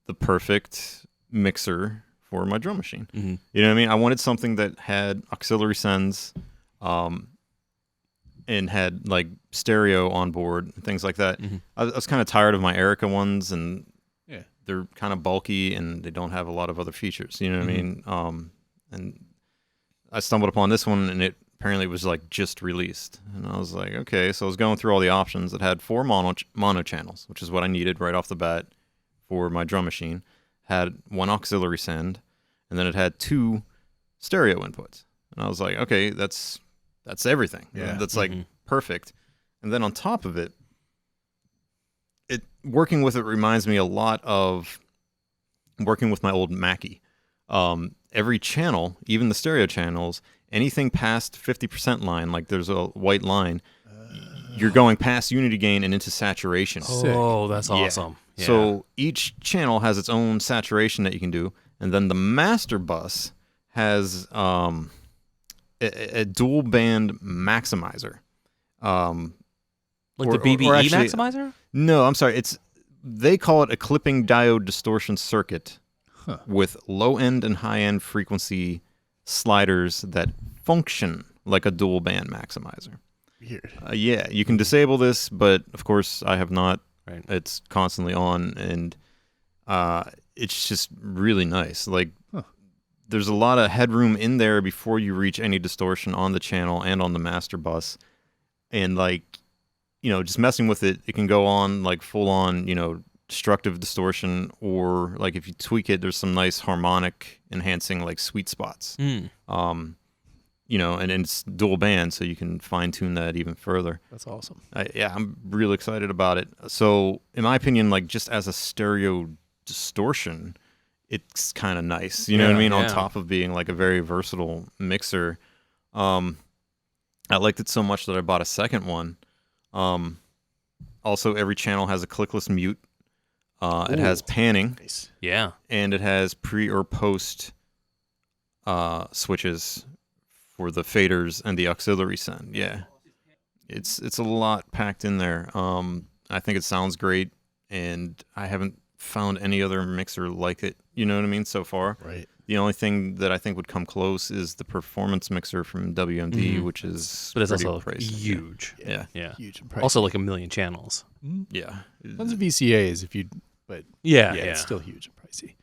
the perfect mixer for my drum machine. Mm-hmm. You know what I mean? I wanted something that had auxiliary sends, and had like stereo on board and things like that. Mm-hmm. I was kind of tired of my Erica ones, and Yeah. they're kind of bulky and they don't have a lot of other features. You know what I mean? And I stumbled upon this one, and it apparently was like just released, and I was like, okay. So I was going through all the options. It had 4 mono channels, which is what I needed right off the bat for my drum machine. Had 1 auxiliary send, and then it had 2 stereo inputs. And I was like, okay, that's everything. Yeah. That's like perfect. And then on top of it, working with it reminds me a lot of working with my old Mackie. Every channel, even the stereo channels, anything past 50% line, like there's a white line, you're going past unity gain and into saturation. Oh, that's Yeah. awesome. Yeah. So each channel has its own saturation that you can do, and then the master bus has a dual band maximizer. Like or- the BBE or actually- maximizer? No, I'm sorry. They call it a clipping diode distortion circuit with low end and high end frequency sliders that function like a dual band maximizer. Weird. Yeah, you can disable this, but of course I have not. Right. It's constantly on, and it's just really nice. Like, there's a lot of headroom in there before you reach any distortion on the channel and on the master bus, and like, just messing with it, it can go on like full on, destructive distortion, or like if you tweak it, there's some nice harmonic enhancing like sweet spots. And it's dual band, so you can fine tune that even further. That's awesome. I'm really excited about it. So, in my opinion, like just as a stereo distortion, it's kind of nice. You know what I mean? On top of being like a very versatile mixer. I liked it so much that I bought a second one. Also, every channel has a clickless mute. It has panning. Nice. Yeah. And it has pre or post switches for the faders and the auxiliary send. Yeah. It's a lot packed in there. I think it sounds great, and I haven't found any other mixer like it, you know what I mean, so far. Right. The only thing that I think would come close is the performance mixer from WMD, which is But it's pretty also pricey. huge. Yeah. Yeah. Huge and pricey. Also like 1 million channels. Yeah. Tons of VCAs but Yeah. it's still huge and pricey.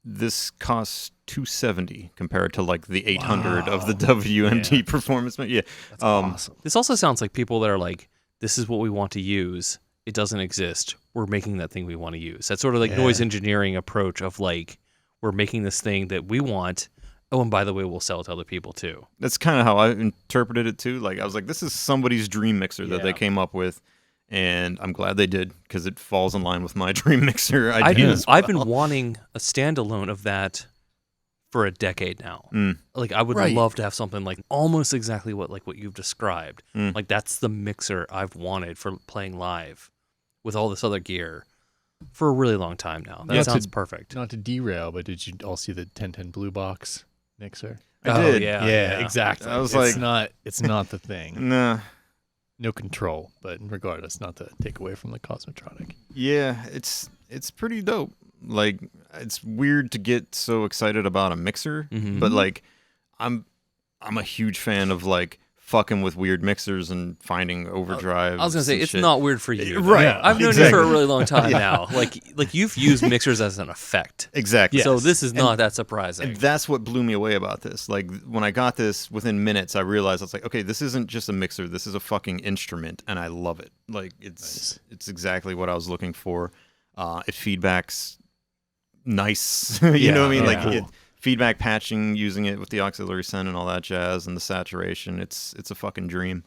This costs $270 compared to like the $800 of the WMD performance. Yeah. That's awesome. This also sounds like people that are like, this is what we want to use. It doesn't exist. We're making that thing we want to use. That's sort of like noise engineering approach of like, we're making this thing that we want. Oh, and by the way, we'll sell it to other people too. That's kind of how I interpreted it too. Like I was like, this is somebody's dream mixer that they came up with. And I'm glad they did, because it falls in line with my dream mixer idea. I've been wanting a standalone of that for a decade now. Like I would love to have something like almost exactly what you've described. Like that's the mixer I've wanted for playing live with all this other gear for a really long time now. That sounds perfect. Not to derail, but did you all see the 1010 Blue Box mixer? I did. Yeah, exactly. I was like, it's not the thing. Nah. No control, but regardless, not to take away from the Cosmotronic. Yeah, it's pretty dope. Like, it's weird to get so excited about a mixer, but like, I'm a huge fan of like fucking with weird mixers and finding overdrives. I was gonna say and it's shit. not weird for you, Right? Yeah, I've known you for a really long time now. Like you've used mixers as an effect. Exactly. So this is not that surprising. And that's what blew me away about this. Like, when I got this, within minutes, I realized I was like, okay, this isn't just a mixer. This is a fucking instrument, and I love it. Like, it's exactly what I was looking for. It feedbacks nice. You know what I mean? Like, cool. Feedback patching, using it with the auxiliary send and all that jazz, and the saturation. It's a fucking dream.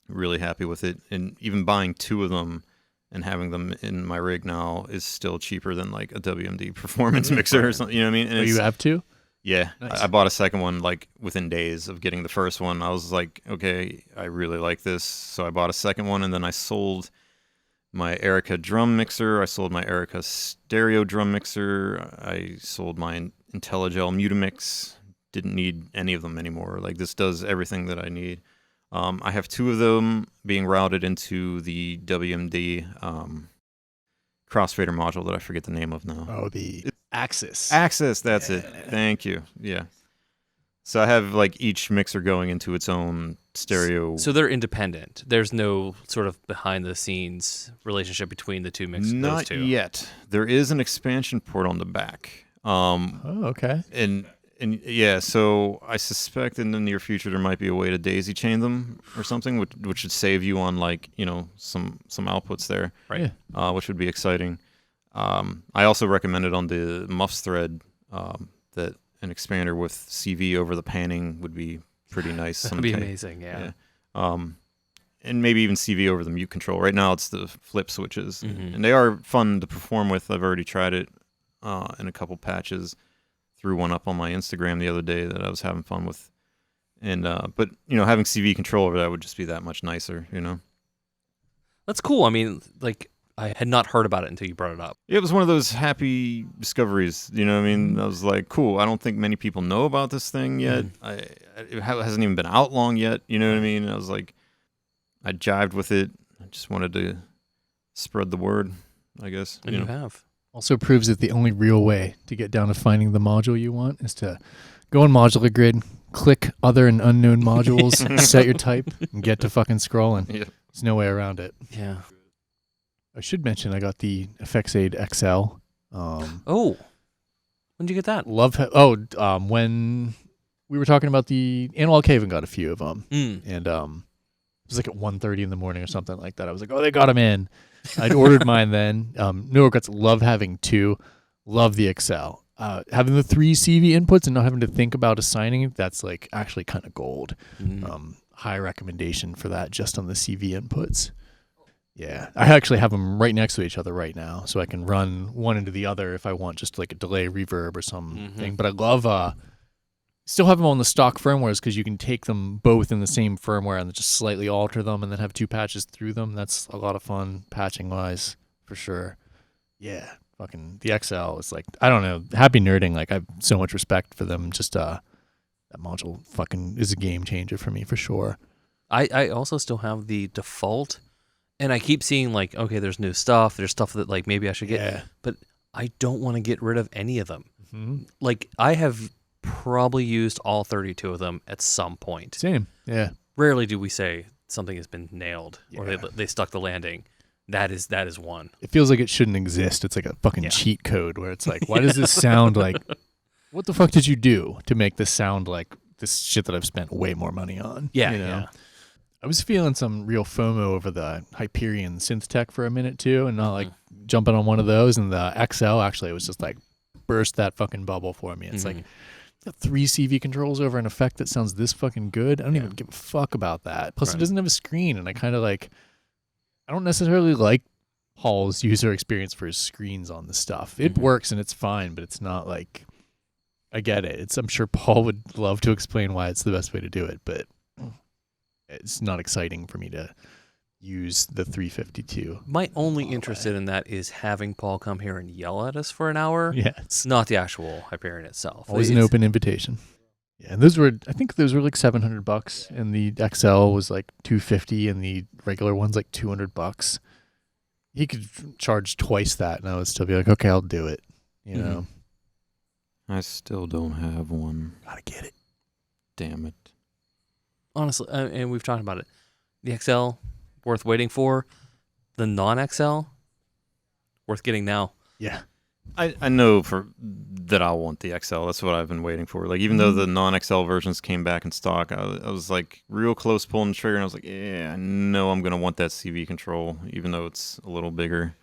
Really happy with it. And even buying 2 of them and having them in my rig now is still cheaper than like a WMD performance mixer or something. You know what I mean? And You have 2? Yeah, Nice. I bought a second one like within days of getting the first one. I was like, okay, I really like this, so I bought a second one, and then I sold my Erica drum mixer. I sold my Erica stereo drum mixer. I sold my Intellijel Mutamix. Didn't need any of them anymore. Like, this does everything that I need. I have 2 of them being routed into the WMD crossfader module that I forget the name of now. Oh, the Axis. Axis, that's it. Thank you. Yeah. So I have like each mixer going into its own stereo. So they're independent. There's no sort of behind the scenes relationship between the two mixers. Not those two. yet. There is an expansion port on the back. Oh, okay. And yeah, so I suspect in the near future there might be a way to daisy chain them or something, which should save you on like, some outputs there. Right. Yeah. Which would be exciting. I also recommended on the MUFS thread that an expander with CV over the panning would be pretty nice. That'd be amazing, yeah. And maybe even CV over the mute control. Right now it's the flip switches, and they are fun to perform with. I've already tried it in a couple patches. Threw one up on my Instagram the other day that I was having fun with. And but having CV control over that would just be that much nicer, That's cool. I mean, like, I had not heard about it until you brought it up. It was one of those happy discoveries. You know what I mean? I was like, cool. I don't think many people know about this thing yet. It hasn't even been out long yet. You know what I mean? And I was like, I jived with it. I just wanted to spread the word, I guess. And you have. Also proves that the only real way to get down to finding the module you want is to go on Modular Grid, click other and unknown modules, set your type, and get to fucking scrolling. Yeah. There's no way around it. Yeah. I should mention I got the FXAid XL. Oh, when did you get that? When we were talking about the Analog Haven got a few of them, and it was like at 1:30 in the morning or something like that. I was like, oh, they got them in. I'd ordered mine then. No regrets. Love having two. Love the XL. Having the 3 CV inputs and not having to think about assigning, that's like actually kind of gold. High recommendation for that just on the CV inputs. Yeah, I actually have them right next to each other right now, so I can run one into the other if I want just like a delay reverb or something. But I love still have them on the stock firmwares because you can take them both in the same firmware and just slightly alter them and then have 2 patches through them. That's a lot of fun patching wise for sure. Yeah, fucking the XL is like, I don't know, happy nerding. Like I have so much respect for them. Just that module fucking is a game changer for me for sure. I also still have the default. And I keep seeing, like, okay, there's new stuff. There's stuff that, like, maybe I should get. But I don't want to get rid of any of them. Like, I have probably used all 32 of them at some point. Same, yeah. Rarely do we say something has been nailed or they stuck the landing. That is one. It feels like it shouldn't exist. It's like a fucking cheat code where it's like, why does this sound like... What the fuck did you do to make this sound like this shit that I've spent way more money on? Yeah, you know? I was feeling some real FOMO over the Hyperion synth tech for a minute too, and not like jumping on one of those. And the XL actually was just like burst that fucking bubble for me. It's like got 3 CV controls over an effect that sounds this fucking good. I don't even give a fuck about that. Plus, it doesn't have a screen, and I kind of like. I don't necessarily like Paul's user experience for his screens on the stuff. It works and it's fine, but it's not like. I get it. I'm sure Paul would love to explain why it's the best way to do it, but. It's not exciting for me to use the 352. My only interest in that is having Paul come here and yell at us for an hour. Yes. Not the actual Hyperion itself. Always an open invitation. Yeah, and I think those were like $700, and the XL was like $250, and the regular one's like $200. He could charge twice that, and I would still be like, okay, I'll do it. You know. I still don't have one. Gotta get it. Damn it. Honestly, and we've talked about it. The XL, worth waiting for. The non-XL, worth getting now. Yeah. I know that I want the XL. That's what I've been waiting for. Like, even though the non-XL versions came back in stock, I was like real close pulling the trigger, and I was like, yeah, I know I'm going to want that CV control, even though it's a little bigger.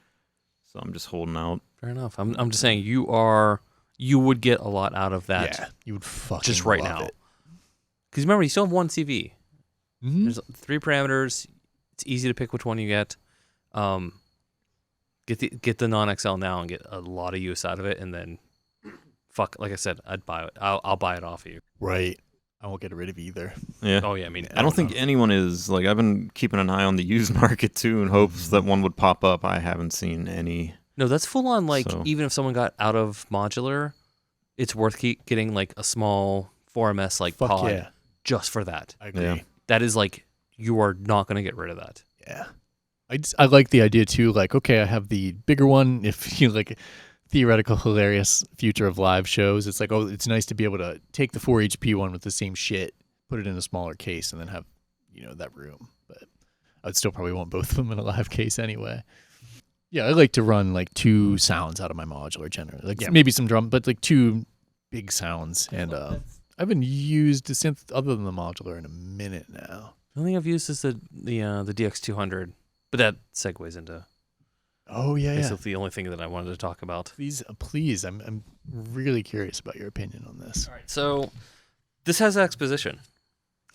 So I'm just holding out. Fair enough. I'm just saying you would get a lot out of that. Yeah, you would fucking just right love now. it. Because remember, you still have 1 CV. There's 3 parameters. It's easy to pick which one you get. Get the non-XL now and get a lot of use out of it, and then, like I said, I'd buy it. I'll buy it off of you. Right. I won't get rid of either. Yeah. Oh yeah. I mean, I don't think anyone is. Like, I've been keeping an eye on the used market too, in hopes that one would pop up. I haven't seen any. No, that's full on. Like, So- even if someone got out of modular, it's worth getting like a small 4MS like Fuck pod yeah. just for that. I agree. Yeah. That is like, you are not going to get rid of that. Yeah. I like the idea too, like, okay, I have the bigger one. If you like theoretical hilarious future of live shows, it's like, oh, it's nice to be able to take the 4 HP one with the same shit, put it in a smaller case, and then have, that room. But I'd still probably want both of them in a live case anyway. Yeah, I like to run like 2 sounds out of my modular generally. Like maybe some drum, but like 2 big sounds. And I haven't used a synth other than the modular in a minute now. The only thing I've used is the DX200, but that segues into basically the only thing that I wanted to talk about. Please, I'm really curious about your opinion on this. All right, so this has exposition.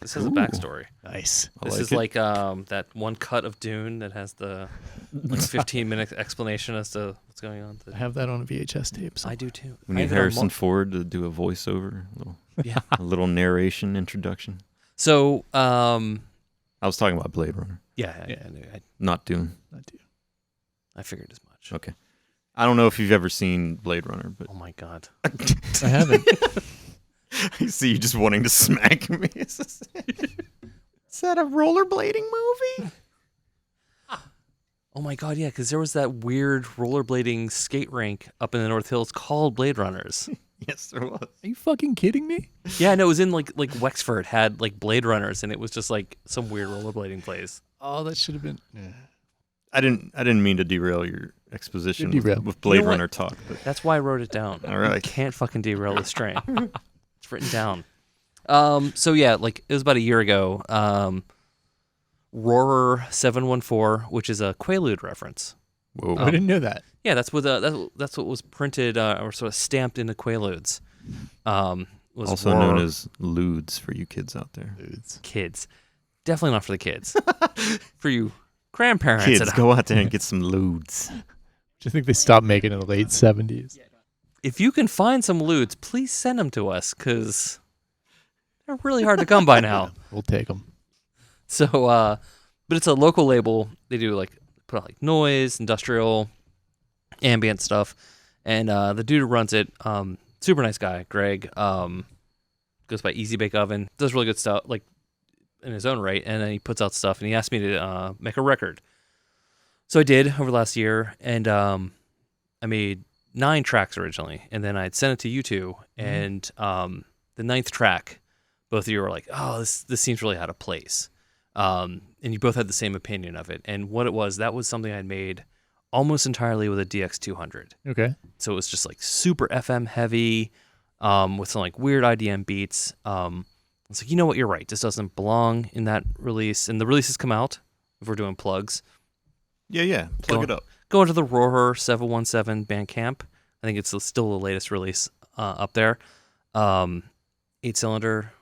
This has a backstory. Nice. This is like that one cut of Dune that has the 15-minute explanation as to what's going on. I have that on a VHS tape. I do too. We need Harrison Ford to do a voiceover, a little narration introduction. So, I was talking about Blade Runner. Yeah, Yeah. Not Dune. I figured as much. Okay. I don't know if you've ever seen Blade Runner, but Oh my god. I haven't. I see you just wanting to smack me. Is that a rollerblading movie? Oh my god, yeah, because there was that weird rollerblading skate rink up in the North Hills called Blade Runners. Yes, there was. Are you fucking kidding me? Yeah, no, it was in like Wexford had like Blade Runners, and it was just like some weird rollerblading place. Oh, that should have been. I didn't mean to derail your exposition with Blade You know what? Runner talk, but That's why I wrote it down. All right. You can't fucking derail this train. It's written down. So yeah, like it was about a year ago. Roarer 714, which is a Quaalude reference. whoa. I didn't know that. Yeah, that's what was printed or sort of stamped into Quaaludes. Was Also Roarer. known as Ludes for you kids out there. Kids. Definitely not for the kids. For you grandparents. Kids, go out there and get some Ludes. Do you think they stopped making it in the late 70s? If you can find some Ludes, please send them to us, because they're really hard to come by now. We'll take them. So, but it's a local label. They do like put out like noise, industrial, ambient stuff, and the dude who runs it, super nice guy, Greg, goes by Easy Bake Oven, does really good stuff, like in his own right, and then he puts out stuff, and he asked me to make a record. So I did over the last year, and I made 9 tracks originally, and then I'd sent it to you two, and the 9th track, both of you were like, "Oh, this seems really out of place." And you both had the same opinion of it. And what it was, that was something I'd made almost entirely with a DX200. Okay. So it was just like super FM heavy, with some like weird IDM beats. It's like, you know what, you're right. This doesn't belong in that release. And the releases come out, if we're doing plugs. Yeah. Plug it up. Go into the Roarer 717 Bandcamp. I think it's still the latest release up there. 8-cylinder.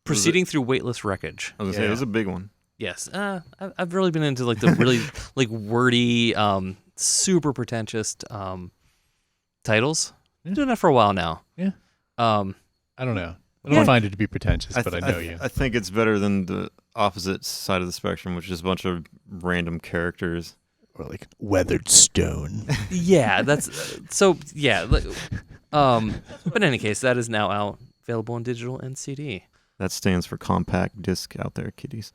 Proceeding through weightless wreckage. I was gonna say, it was a big one. Yes, I've really been into like the really like wordy, super pretentious titles. Been doing that for a while now. Yeah. I I don't know. I don't find it to be pretentious, but I know you. I think it's better than the opposite side of the spectrum, which is a bunch of random characters. Or like weathered stone. Yeah, that's so. Yeah, but in any case, that is now out, available on digital and CD. That stands for compact disc out there, kiddies.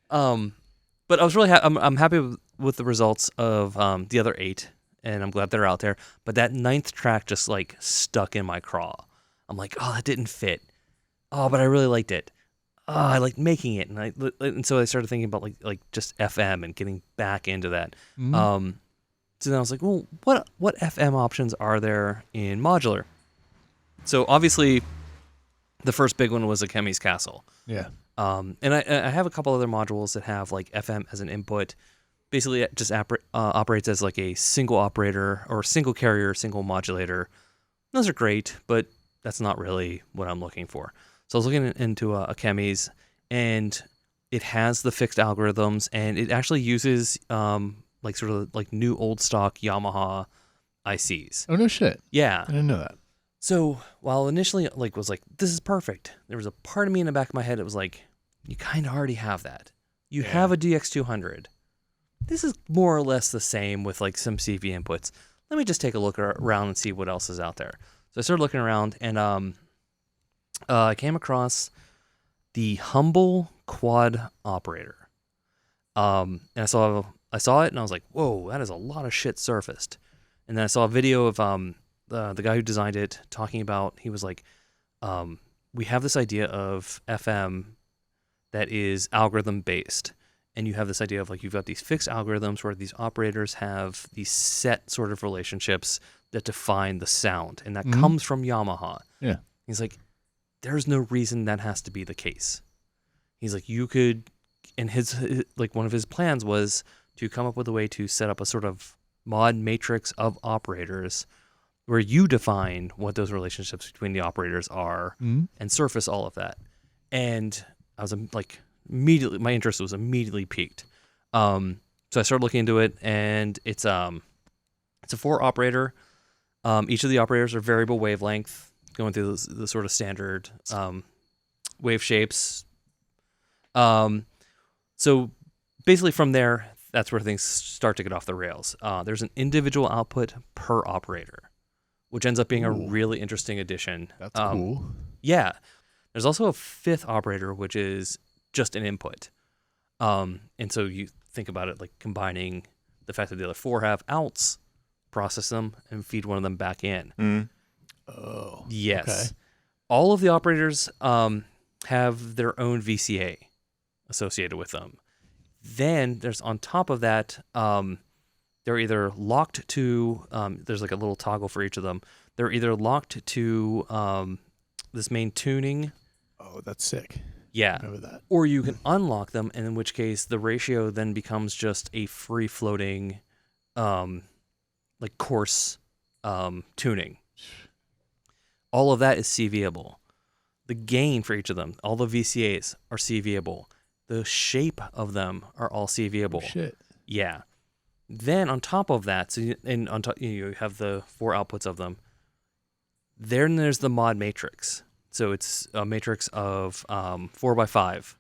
But I was really I'm happy with the results of the other 8, and I'm glad they're out there. But that 9th track just like stuck in my craw. I'm like, oh, that didn't fit. Oh, but I really liked it. Oh, I liked making it, and so I started thinking about like just FM and getting back into that. So then I was like, well, what FM options are there in modular? So obviously, the first big one was a Chemi's Castle. Yeah. And I have a couple other modules that have like FM as an input. Basically, it just operates as like a single operator or single carrier, single modulator. Those are great, but that's not really what I'm looking for. So I was looking into a Chemi's, and it has the fixed algorithms, and it actually uses like sort of like new old stock Yamaha ICs. Oh, no shit. Yeah. I didn't know that. So while initially was like, this is perfect, there was a part of me in the back of my head that was like, you kind of already have that. You have a DX200. This is more or less the same with like some CV inputs. Let me just take a look around and see what else is out there. So I started looking around, and I came across the Humble Quad Operator. And I saw it, and I was like, whoa, that is a lot of shit surfaced. And then I saw a video of the guy who designed it talking about, he was like, we have this idea of FM that is algorithm based. And you have this idea of like, you've got these fixed algorithms where these operators have these set sort of relationships that define the sound. And that comes from Yamaha. Yeah. He's like, there's no reason that has to be the case. He's like, you could, and his like one of his plans was to come up with a way to set up a sort of mod matrix of operators where you define what those relationships between the operators are and surface all of that. And I was like, immediately, my interest was immediately piqued. So I started looking into it, and it's a 4 operator. Each of the operators are variable wavelength, going through the sort of standard wave shapes. So basically from there, that's where things start to get off the rails. There's an individual output per operator, which ends up being a really interesting addition. That's cool. Yeah. There's also a fifth operator, which is just an input. And so you think about it like combining the fact that the other 4 have outs, process them, and feed one of them back in. Mm. Oh. Yes. Okay. All of the operators have their own VCA associated with them. Then there's on top of that, they're either locked to, there's like a little toggle for each of them. They're either locked to this main tuning. Oh, that's sick. Yeah. Remember that. Or you can unlock them, and in which case the ratio then becomes just a free-floating, like coarse tuning. All of that is CVable. The gain for each of them, all the VCAs are CVable. The shape of them are all CVable. Oh, shit. Yeah. Then on top of that, you have the 4 outputs of them. Then there's the mod matrix. So it's a matrix of 4x5.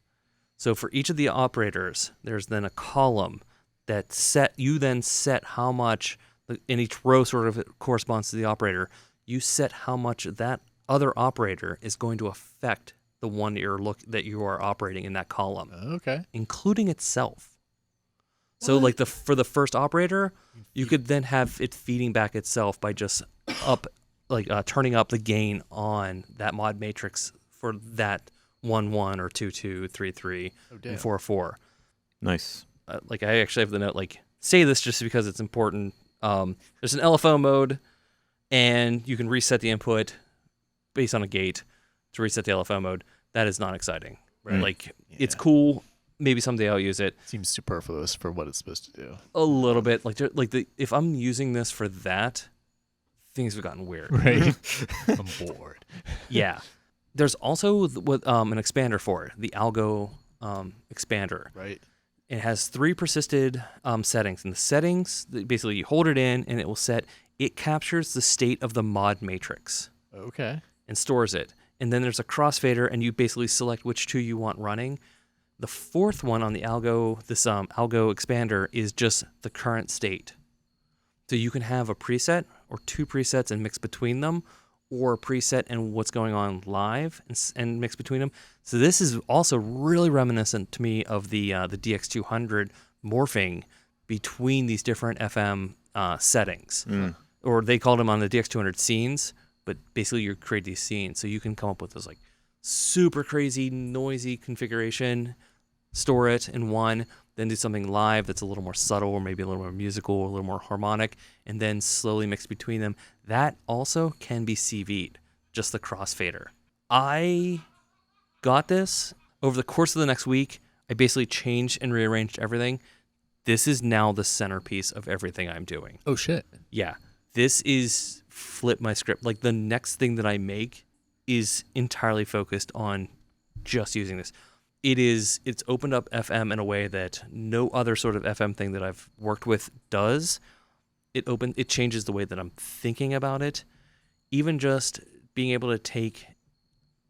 So for each of the operators, there's then a column that you then set how much, in each row sort of corresponds to the operator. You set how much that other operator is going to affect the one that you are operating in that column, Okay. including itself. So like for the first operator, you could then have it feeding back itself by just turning up the gain on that mod matrix for that 1-1 or 2-2, 3-3, and 4-4. Nice. Like I actually have the note like say this just because it's important. There's an LFO mode, and you can reset the input based on a gate to reset the LFO mode. That is not exciting. Right. Like it's cool. Maybe someday I'll use it. Seems superfluous for what it's supposed to do. A little bit. If I'm using this for that, things have gotten weird. Right. I'm bored. Yeah. There's also an expander for it, the Algo expander. Right. It has 3 persisted settings. And the settings, basically you hold it in and it will set, it captures the state of the mod matrix. Okay. And stores it. And then there's a crossfader, and you basically select which 2 you want running. The 4th one on the Algo, this Algo expander, is just the current state. So you can have a preset or 2 presets and mix between them, or a preset and what's going on live and mix between them. So this is also really reminiscent to me of the DX200 morphing between these different FM settings. Or they called them on the DX200 scenes, but basically you create these scenes. So you can come up with this like super crazy noisy configuration, store it in one, then do something live that's a little more subtle or maybe a little more musical or a little more harmonic, and then slowly mix between them. That also can be CV'd, just the crossfader. I got this over the course of the next week. I basically changed and rearranged everything. This is now the centerpiece of everything I'm doing. Oh, shit. Yeah. This is flip my script. Like the next thing that I make is entirely focused on just using this. It's opened up FM in a way that no other sort of FM thing that I've worked with does. It changes the way that I'm thinking about it. Even just being able to take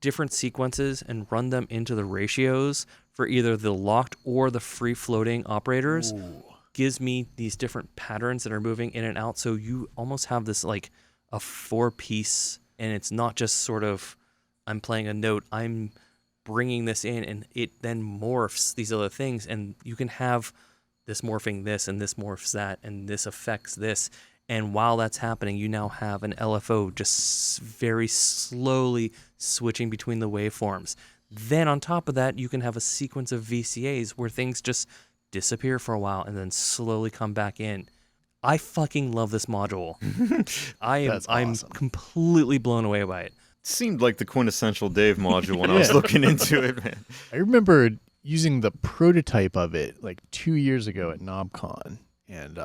different sequences and run them into the ratios for either the locked or the free floating operators gives me these different patterns that are moving in and out. So you almost have this like a 4-piece, and it's not just sort of I'm playing a note, I'm bringing this in, and it then morphs these other things, and you can have this morphing this, and this morphs that, and this affects this. And while that's happening, you now have an LFO just very slowly switching between the waveforms. Then on top of that, you can have a sequence of VCAs where things just disappear for a while and then slowly come back in. I fucking love this module. I'm completely blown away by it. Seemed like the quintessential Dave module when I was looking into it, man. I remember using the prototype of it like 2 years ago at NobCon, and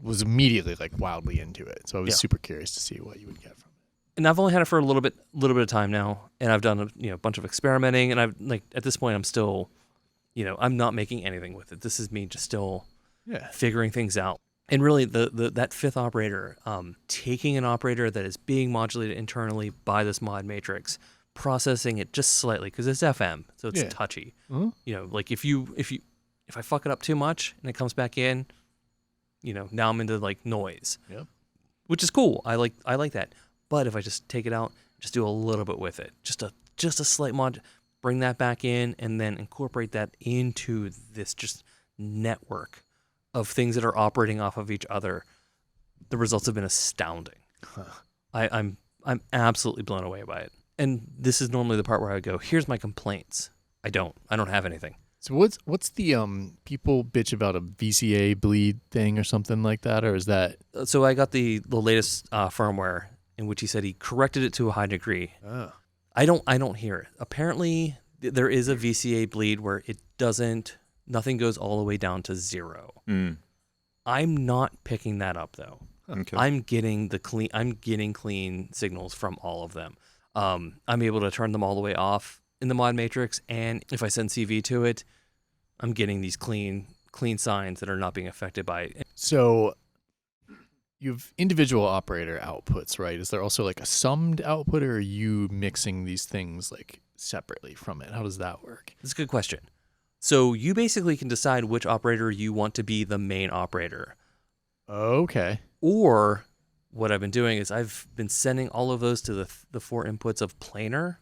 was immediately like wildly into it. So I was super curious to see what you would get from it. And I've only had it for a little bit of time now, and I've done a bunch of experimenting, and I've like at this point I'm still, I'm not making anything with it. This is me just still figuring things out. And really, that 5th operator, taking an operator that is being modulated internally by this mod matrix, processing it just slightly because it's FM, so it's touchy. Mm-hmm. Like if If I fuck it up too much and it comes back in, now I'm into like noise. Yep. Which is cool. I like that. But if I just take it out, just do a little bit with it, just a slight mod, bring that back in, and then incorporate that into this just network of things that are operating off of each other, the results have been astounding. I'm absolutely blown away by it. And this is normally the part where I would go, here's my complaints. I don't have anything. So what's the people bitch about a VCA bleed thing or something like that, or is that? So I got the latest firmware in which he said he corrected it to a high degree. Oh. I don't hear it. Apparently there is a VCA bleed where nothing goes all the way down to 0. I'm not picking that up though. Okay. I'm getting clean signals from all of them. I'm able to turn them all the way off in the mod matrix, and if I send CV to it, I'm getting these clean signs that are not being affected by it. So you have individual operator outputs, right? Is there also like a summed output, or are you mixing these things like separately from it? How does that work? That's a good question. So you basically can decide which operator you want to be the main operator. Okay. Or what I've been doing is I've been sending all of those to the 4 inputs of planar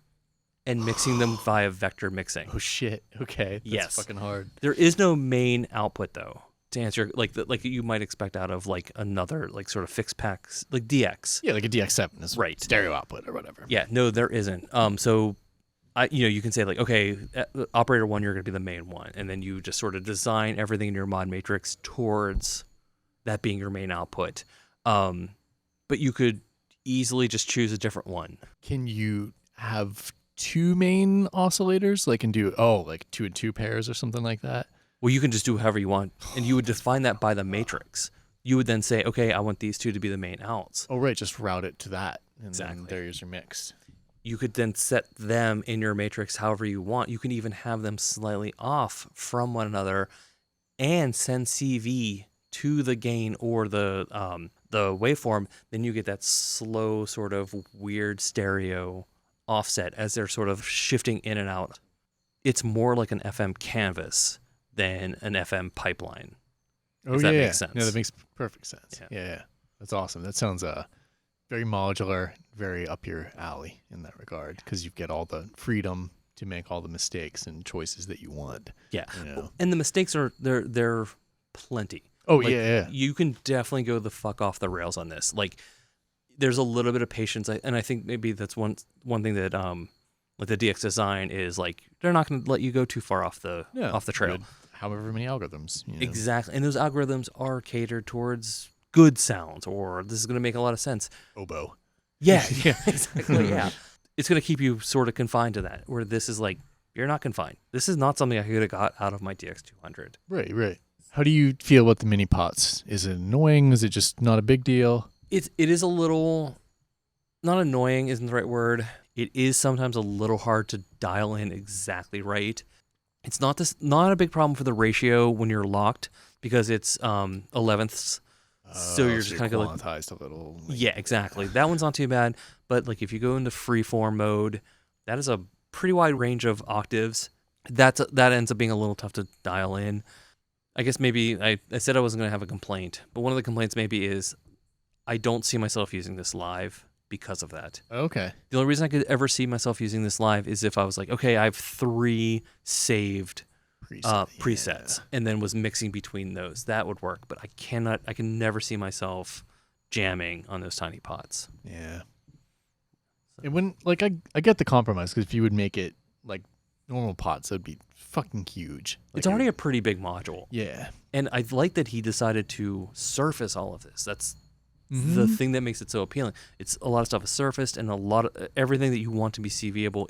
and mixing them via vector mixing. Oh shit. Okay. That's Yes. fucking hard. There is no main output though. To answer like you might expect out of like another like sort of fixed packs like DX. Yeah, like a DX7 is Right. stereo output or whatever. Yeah, no, there isn't. So you can say like, okay, operator 1, you're going to be the main one, and then you just sort of design everything in your mod matrix towards that being your main output. But you could easily just choose a different one. Can you have 2 main oscillators, like, and do like 2 and 2 pairs or something like that? Well, you can just do however you want, and you would define that by the matrix. You would then say, okay, I want these 2 to be the main outs. Oh, right, just route it to that, and Exactly. then there's your mix. You could then set them in your matrix however you want. You can even have them slightly off from one another and send CV to the gain or the waveform. Then you get that slow sort of weird stereo offset as they're sort of shifting in and out. It's more like an FM canvas than an FM pipeline. Oh, if that makes sense. Yeah, that makes perfect sense. Yeah. Yeah. That's awesome. That sounds very modular, very up your alley in that regard, because you get all the freedom to make all the mistakes and choices that you want. Yeah. You know? And the mistakes are they're plenty. Oh, Like, yeah. You can definitely go the fuck off the rails on this. Like, there's a little bit of patience, and I think maybe that's one thing that like the DX design is like they're not going to let you go too far off the trail. Good, however many algorithms. You know? Exactly, and those algorithms are catered towards good sounds, or this is going to make a lot of sense. Oboe. Yeah, yeah, exactly. Yeah, it's going to keep you sort of confined to that. Where this is like you're not confined. This is not something I could have got out of my DX200. Right. How do you feel about the mini pots? Is it annoying? Is it just not a big deal? It is a little, not annoying isn't the right word. It is sometimes a little hard to dial in exactly right. It's not a big problem for the ratio when you're locked because it's 11ths. So you're just kind of like quantized a little. Yeah, exactly. That one's not too bad. But like if you go into freeform mode, that is a pretty wide range of octaves. That ends up being a little tough to dial in. I guess maybe I said I wasn't going to have a complaint, but one of the complaints maybe is I don't see myself using this live because of that. Okay. The only reason I could ever see myself using this live is if I was like, okay, I have 3 saved presets and then was mixing between those. That would work, but I can never see myself jamming on those tiny pots. Yeah. It wouldn't, like, I get the compromise, because if you would make it like normal pots, that would be fucking huge. Like, It's already a pretty big module. Yeah. And I like that he decided to surface all of this. That's the thing that makes it so appealing. It's a lot of stuff is surfaced, and a lot of everything that you want to be CVable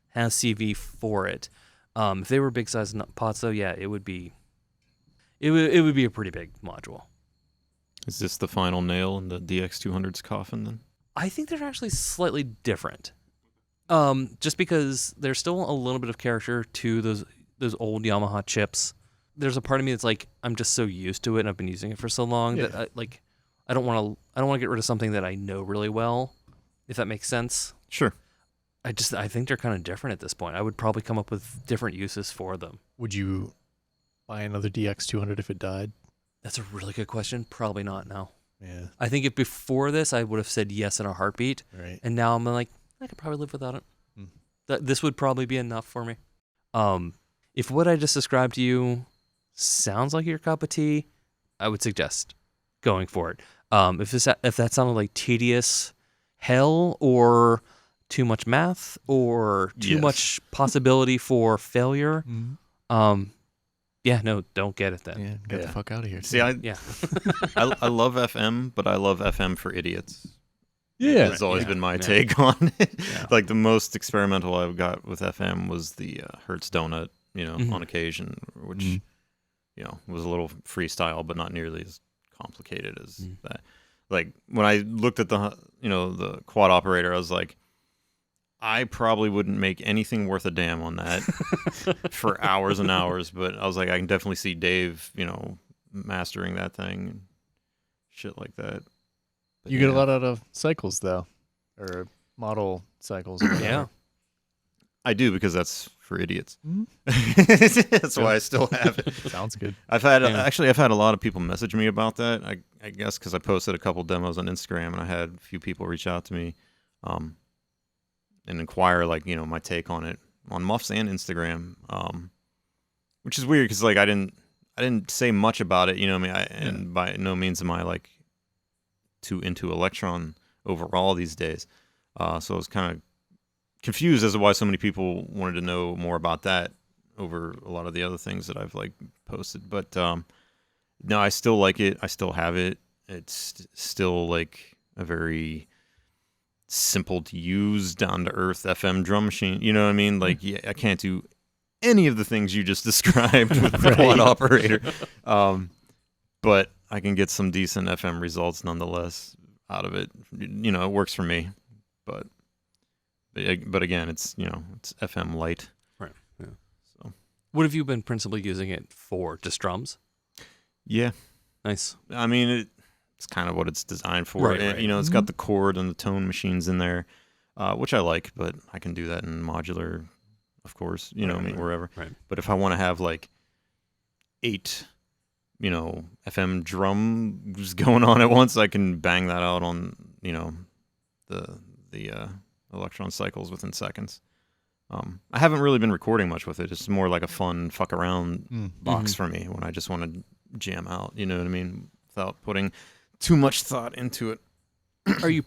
has CV for it. If they were big size pots, though, yeah, it would be a pretty big module. Is this the final nail in the DX200's coffin then? I think they're actually slightly different. Just because there's still a little bit of character to those old Yamaha chips. There's a part of me that's like, I'm just so used to it, and I've been using it for so long that I don't want to get rid of something that I know really well, if that makes sense. Sure. I think they're kind of different at this point. I would probably come up with different uses for them. Would you buy another DX200 if it died? That's a really good question. Probably not now. Yeah. I think if before this, I would have said yes in a heartbeat. Right. And now I'm like, I could probably live without it. Hmm. This would probably be enough for me. If what I just described to you sounds like your cup of tea, I would suggest going for it. If that sounded like tedious hell or too much math or too much possibility for failure, yeah, no, don't get it then. Yeah, get the fuck out of here. See, I love FM, but I love FM for idiots. Yeah. That's always been my take on it. Yeah. Like the most experimental I've got with FM was the Hertz Donut, on occasion, which, was a little freestyle, but not nearly as complicated as that. Like when I looked at the quad operator, I was like, I probably wouldn't make anything worth a damn on that for hours and hours, but I was like, I can definitely see Dave, mastering that thing and shit like that. But You get a lot out of cycles, though, or model cycles. Yeah. I do, because that's for idiots. Mhm. That's why I still have it. Sounds good. I've had a lot of people message me about that. I guess because I posted a couple demos on Instagram, and I had a few people reach out to me, and inquire my take on it on Muffs and Instagram, which is weird because I didn't say much about it. And by no means am I too into Elektron overall these days. So I was kind of confused as to why so many people wanted to know more about that over a lot of the other things that I've posted. But no, I still like it. I still have it. It's still a very simple to use, down to earth FM drum machine. You know what I mean? I can't do any of the things you just described with the quad operator. But I can get some decent FM results nonetheless out of it. It works for me. But again, it's it's FM light. Right. Yeah. So what have you been principally using it for? Just drums? Yeah. Nice. I mean, it's kind of what it's designed for. Right, And, right. it's got the chord and the tone machines in there, which I like, but I can do that in modular, of course, wherever. Right. But if I want to have 8, FM drums going on at once, I can bang that out on, the Elektron cycles within seconds. I haven't really been recording much with it. It's more like a fun fuck around box for me when I just want to jam out, you know what I mean? Without putting too much thought into it. Are you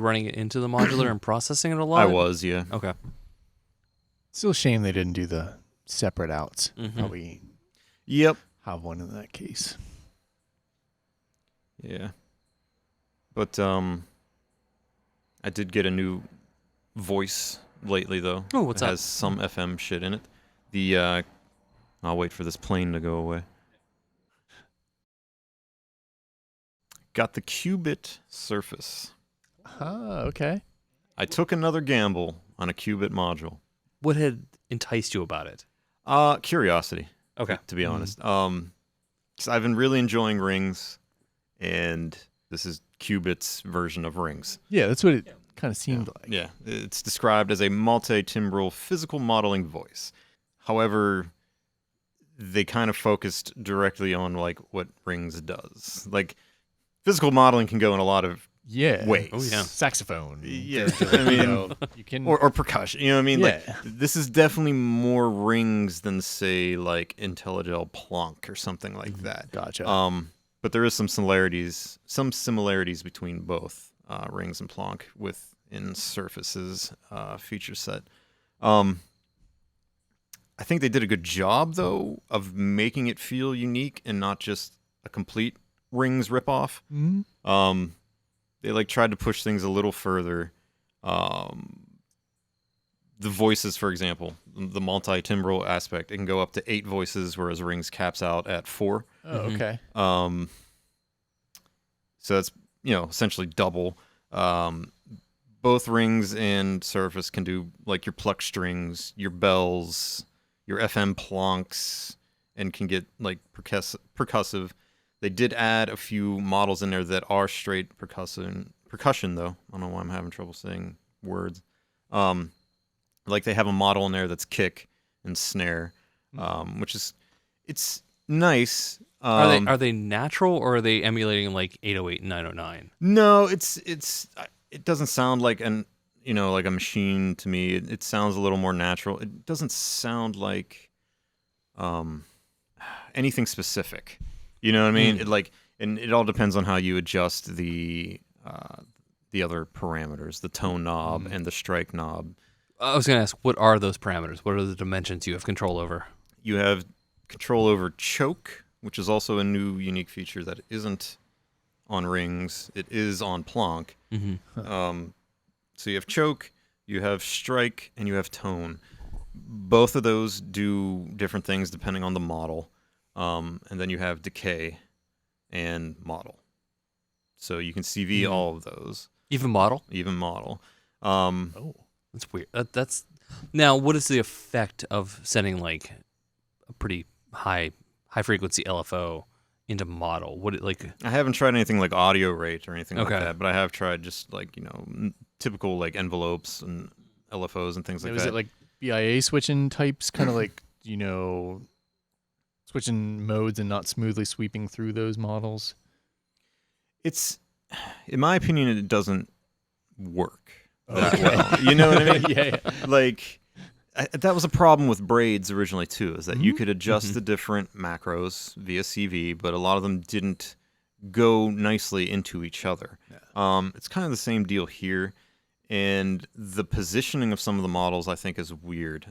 running it into the modular and processing it a lot? I was, yeah. Okay. Still a shame they didn't do the separate outs. Mhm. We Yep. have one in that case. Yeah. But I did get a new voice lately though. Oh, what's it that? has some FM shit in it. I'll wait for this plane to go away. Got the Qubit Surface. Okay. I took another gamble on a Qubit module. What had enticed you about it? Curiosity. Okay. To be honest. 'Cause I've been really enjoying rings, and this is Qubit's version of rings. Yeah, that's what it kind of seemed like. Yeah, it's described as a multi-timbral physical modeling voice. However, they kind of focused directly on what rings does. Physical modeling can go in a lot of ways. Oh, yeah. Saxophone. Yeah, I mean, you can or percussion. You know what I mean? Yeah. This is definitely more rings than say Intellijel Plonk or something like that. Gotcha. But there is some similarities between both rings and Plonk within Surface's feature set. I think they did a good job though of making it feel unique and not just a complete rings ripoff. Mhm. They tried to push things a little further. The voices, for example, the multi-timbral aspect, it can go up to 8 voices, whereas rings caps out at 4. Oh, okay. So that's essentially double. Both rings and Surface can do your pluck strings, your bells, your FM plonks, and can get percussive. They did add a few models in there that are straight percussion though. I don't know why I'm having trouble saying words. They have a model in there that's kick and snare, which is nice. Are they natural or are they emulating like 808 and 909? No, it doesn't sound like like a machine to me. It sounds a little more natural. It doesn't sound like anything specific. You know what I mean? And it all depends on how you adjust the other parameters, the tone knob and the strike knob. I was going to ask, what are those parameters? What are the dimensions you have control over? You have control over choke, which is also a new unique feature that isn't on rings. It is on Planck. So you have choke, you have strike, and you have tone. Both of those do different things depending on the model. And then you have decay and model. So you can CV all of those. Even model? Even model. That's weird. That's now. What is the effect of sending like a pretty high frequency LFO into model? I haven't tried anything like audio rate or anything like Okay. that, but I have tried just like typical like envelopes and LFOs and things like Is that. it like BIA switching types, kind of like switching modes and not smoothly sweeping through those models? It's, in my opinion, it doesn't work that well. You know what I mean? Yeah. Like, that was a problem with braids originally too, is that you could adjust the different macros via CV, but a lot of them didn't go nicely into each other. It's kind of the same deal here, and the positioning of some of the models I think is weird.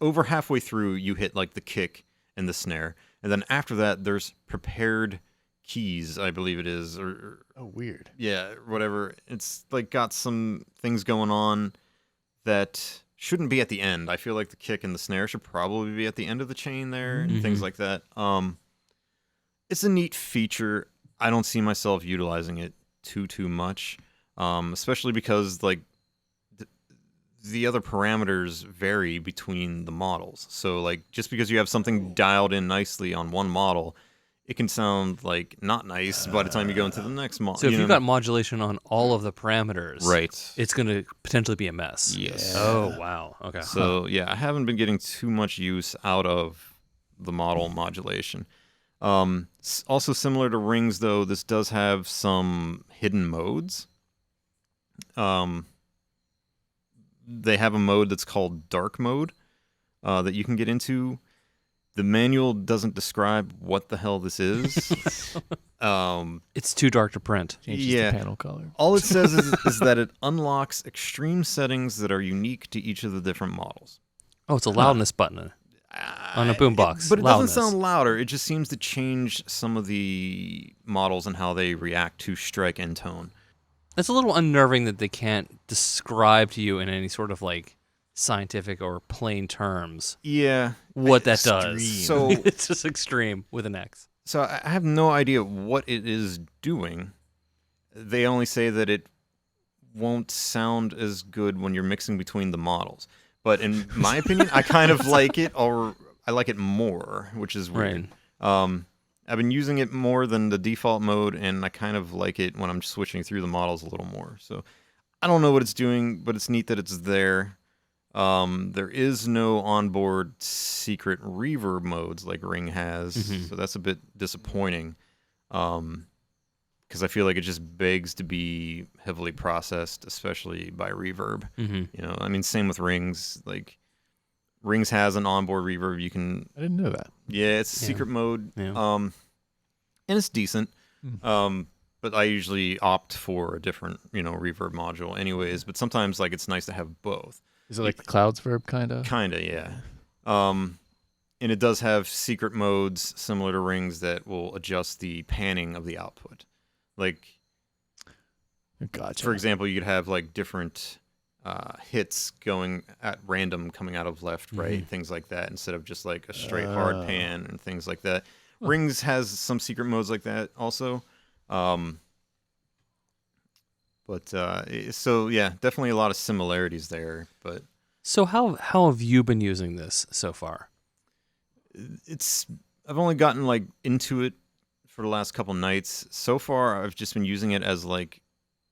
Over halfway through, you hit like the kick and the snare, and then after that, there's prepared keys, I believe it is, or weird. Yeah, whatever. It's like got some things going on that shouldn't be at the end. I feel like the kick and the snare should probably be at the end of the chain there and things like that. It's a neat feature. I don't see myself utilizing it too much, especially because like the other parameters vary between the models. So like just because you have something dialed in nicely on one model, it can sound like not nice by the time you go into the next model. So if you've got modulation on all of the parameters, right, it's going to potentially be a mess. Yes. Oh, wow. Okay. So yeah, I haven't been getting too much use out of the model modulation. Also similar to rings though, this does have some hidden modes. They have a mode that's called dark mode that you can get into. The manual doesn't describe what the hell this is. It's too dark to print. Changes the panel color. All it says is that it unlocks extreme settings that are unique to each of the different models. Oh, it's a loudness button on a boombox. But it Loudness. doesn't sound louder. It just seems to change some of the models and how they react to strike and tone. It's a little unnerving that they can't describe to you in any sort of like scientific or plain terms what that does. So it's just extreme with an X. So I have no idea what it is doing. They only say that it won't sound as good when you're mixing between the models. But in my opinion, I kind of like it, or I like it more, which is weird. Right. I've been using it more than the default mode, and I kind of like it when I'm switching through the models a little more. So I don't know what it's doing, but it's neat that it's there. There is no onboard secret reverb modes like Ring has, so that's a bit disappointing. Because I feel like it just begs to be heavily processed, especially by reverb. I mean, same with Rings. Like Rings has an onboard reverb. You can. I didn't know that. Yeah, it's a secret mode. Yeah. And it's decent. But I usually opt for a different, reverb module, anyways. But sometimes, like, it's nice to have both. Is it like the Clouds verb, kind of? Kind of, yeah. And it does have secret modes similar to Rings that will adjust the panning of the output. Like, gotcha. For example, you could have like different hits going at random, coming out of left, right, things like that, instead of just like a straight hard pan and things like that. Rings has some secret modes like that also. So yeah, definitely a lot of similarities there. But so how have you been using this so far? I've only gotten like into it for the last couple nights. So far, I've just been using it as like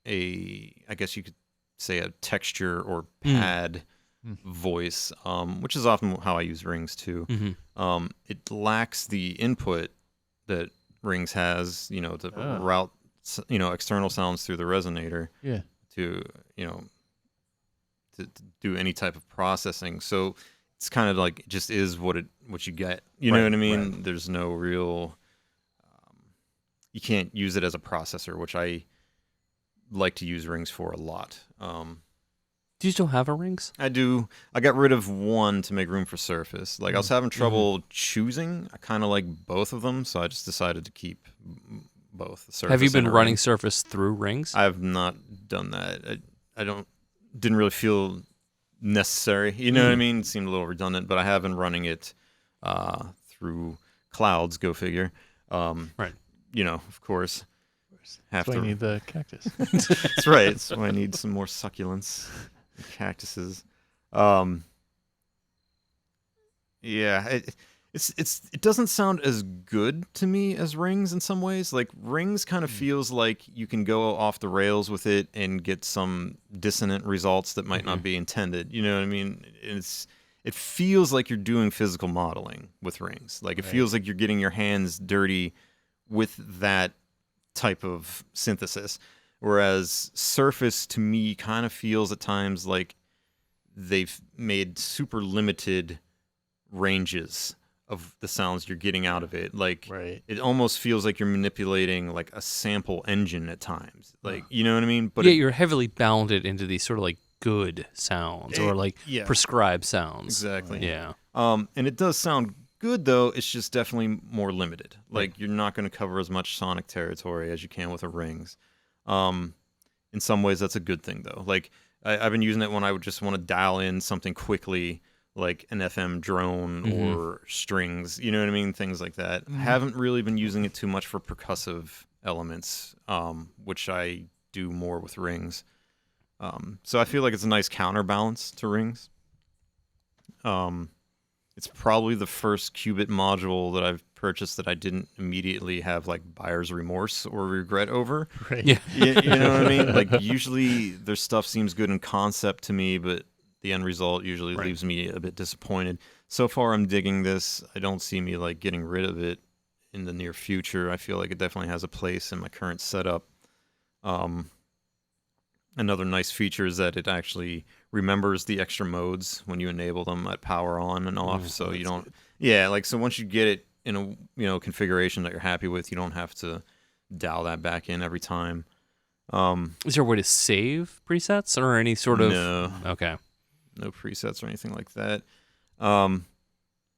I guess you could say a texture or pad voice, which is often how I use rings too. It lacks the input that rings has, to route, external sounds through the resonator. Yeah. To to do any type of processing. So it's kind of like it just is what you get. You know what I mean? Right. There's no real. You can't use it as a processor, which I like to use rings for a lot. Do you still have a rings? I do. I got rid of one to make room for Surface. Like I was having trouble choosing. I kind of like both of them, so I just decided to keep both. Surface have you been running ring. Surface through rings? I have not done that. Didn't really feel necessary. You know what I mean? It seemed a little redundant, but I have been running it through clouds. Go figure. Right. Of course. That's why I need the cactus. That's right. That's why I need some more succulents, and cactuses. Yeah. It doesn't sound as good to me as rings in some ways. Like rings kind of feels like you can go off the rails with it and get some dissonant results that might not be intended. You know what I mean? It feels like you're doing physical modeling with rings. Like it feels like you're getting your hands dirty with that type of synthesis. Whereas Surface to me kind of feels at times like they've made super limited ranges of the sounds you're getting out of it. Like it almost feels like you're manipulating like a sample engine at times. Like, you know what I mean? But you're heavily bounded into these sort of like good sounds or like prescribed sounds. Exactly. Yeah. And it does sound good though. It's just definitely more limited. Like you're not going to cover as much sonic territory as you can with a rings. In some ways that's a good thing though. Like I've been using it when I would just want to dial in something quickly, like an FM drone or strings, you know what I mean? Things like that. Haven't really been using it too much for percussive elements, which I do more with rings. So I feel like it's a nice counterbalance to rings. It's probably the first Qubit module that I've purchased that I didn't immediately have like buyer's remorse or regret over. Right. Yeah. You know what I mean? Like usually their stuff seems good in concept to me, but the end result usually leaves me a bit disappointed. So far I'm digging this. I don't see me like getting rid of it in the near future. I feel like it definitely has a place in my current setup. Another nice feature is that it actually remembers the extra modes when you enable them at power on and off. So you don't, so once you get it in a, configuration that you're happy with, you don't have to dial that back in every time. Is there a way to save presets or any sort of? No. Okay. No presets or anything like that. But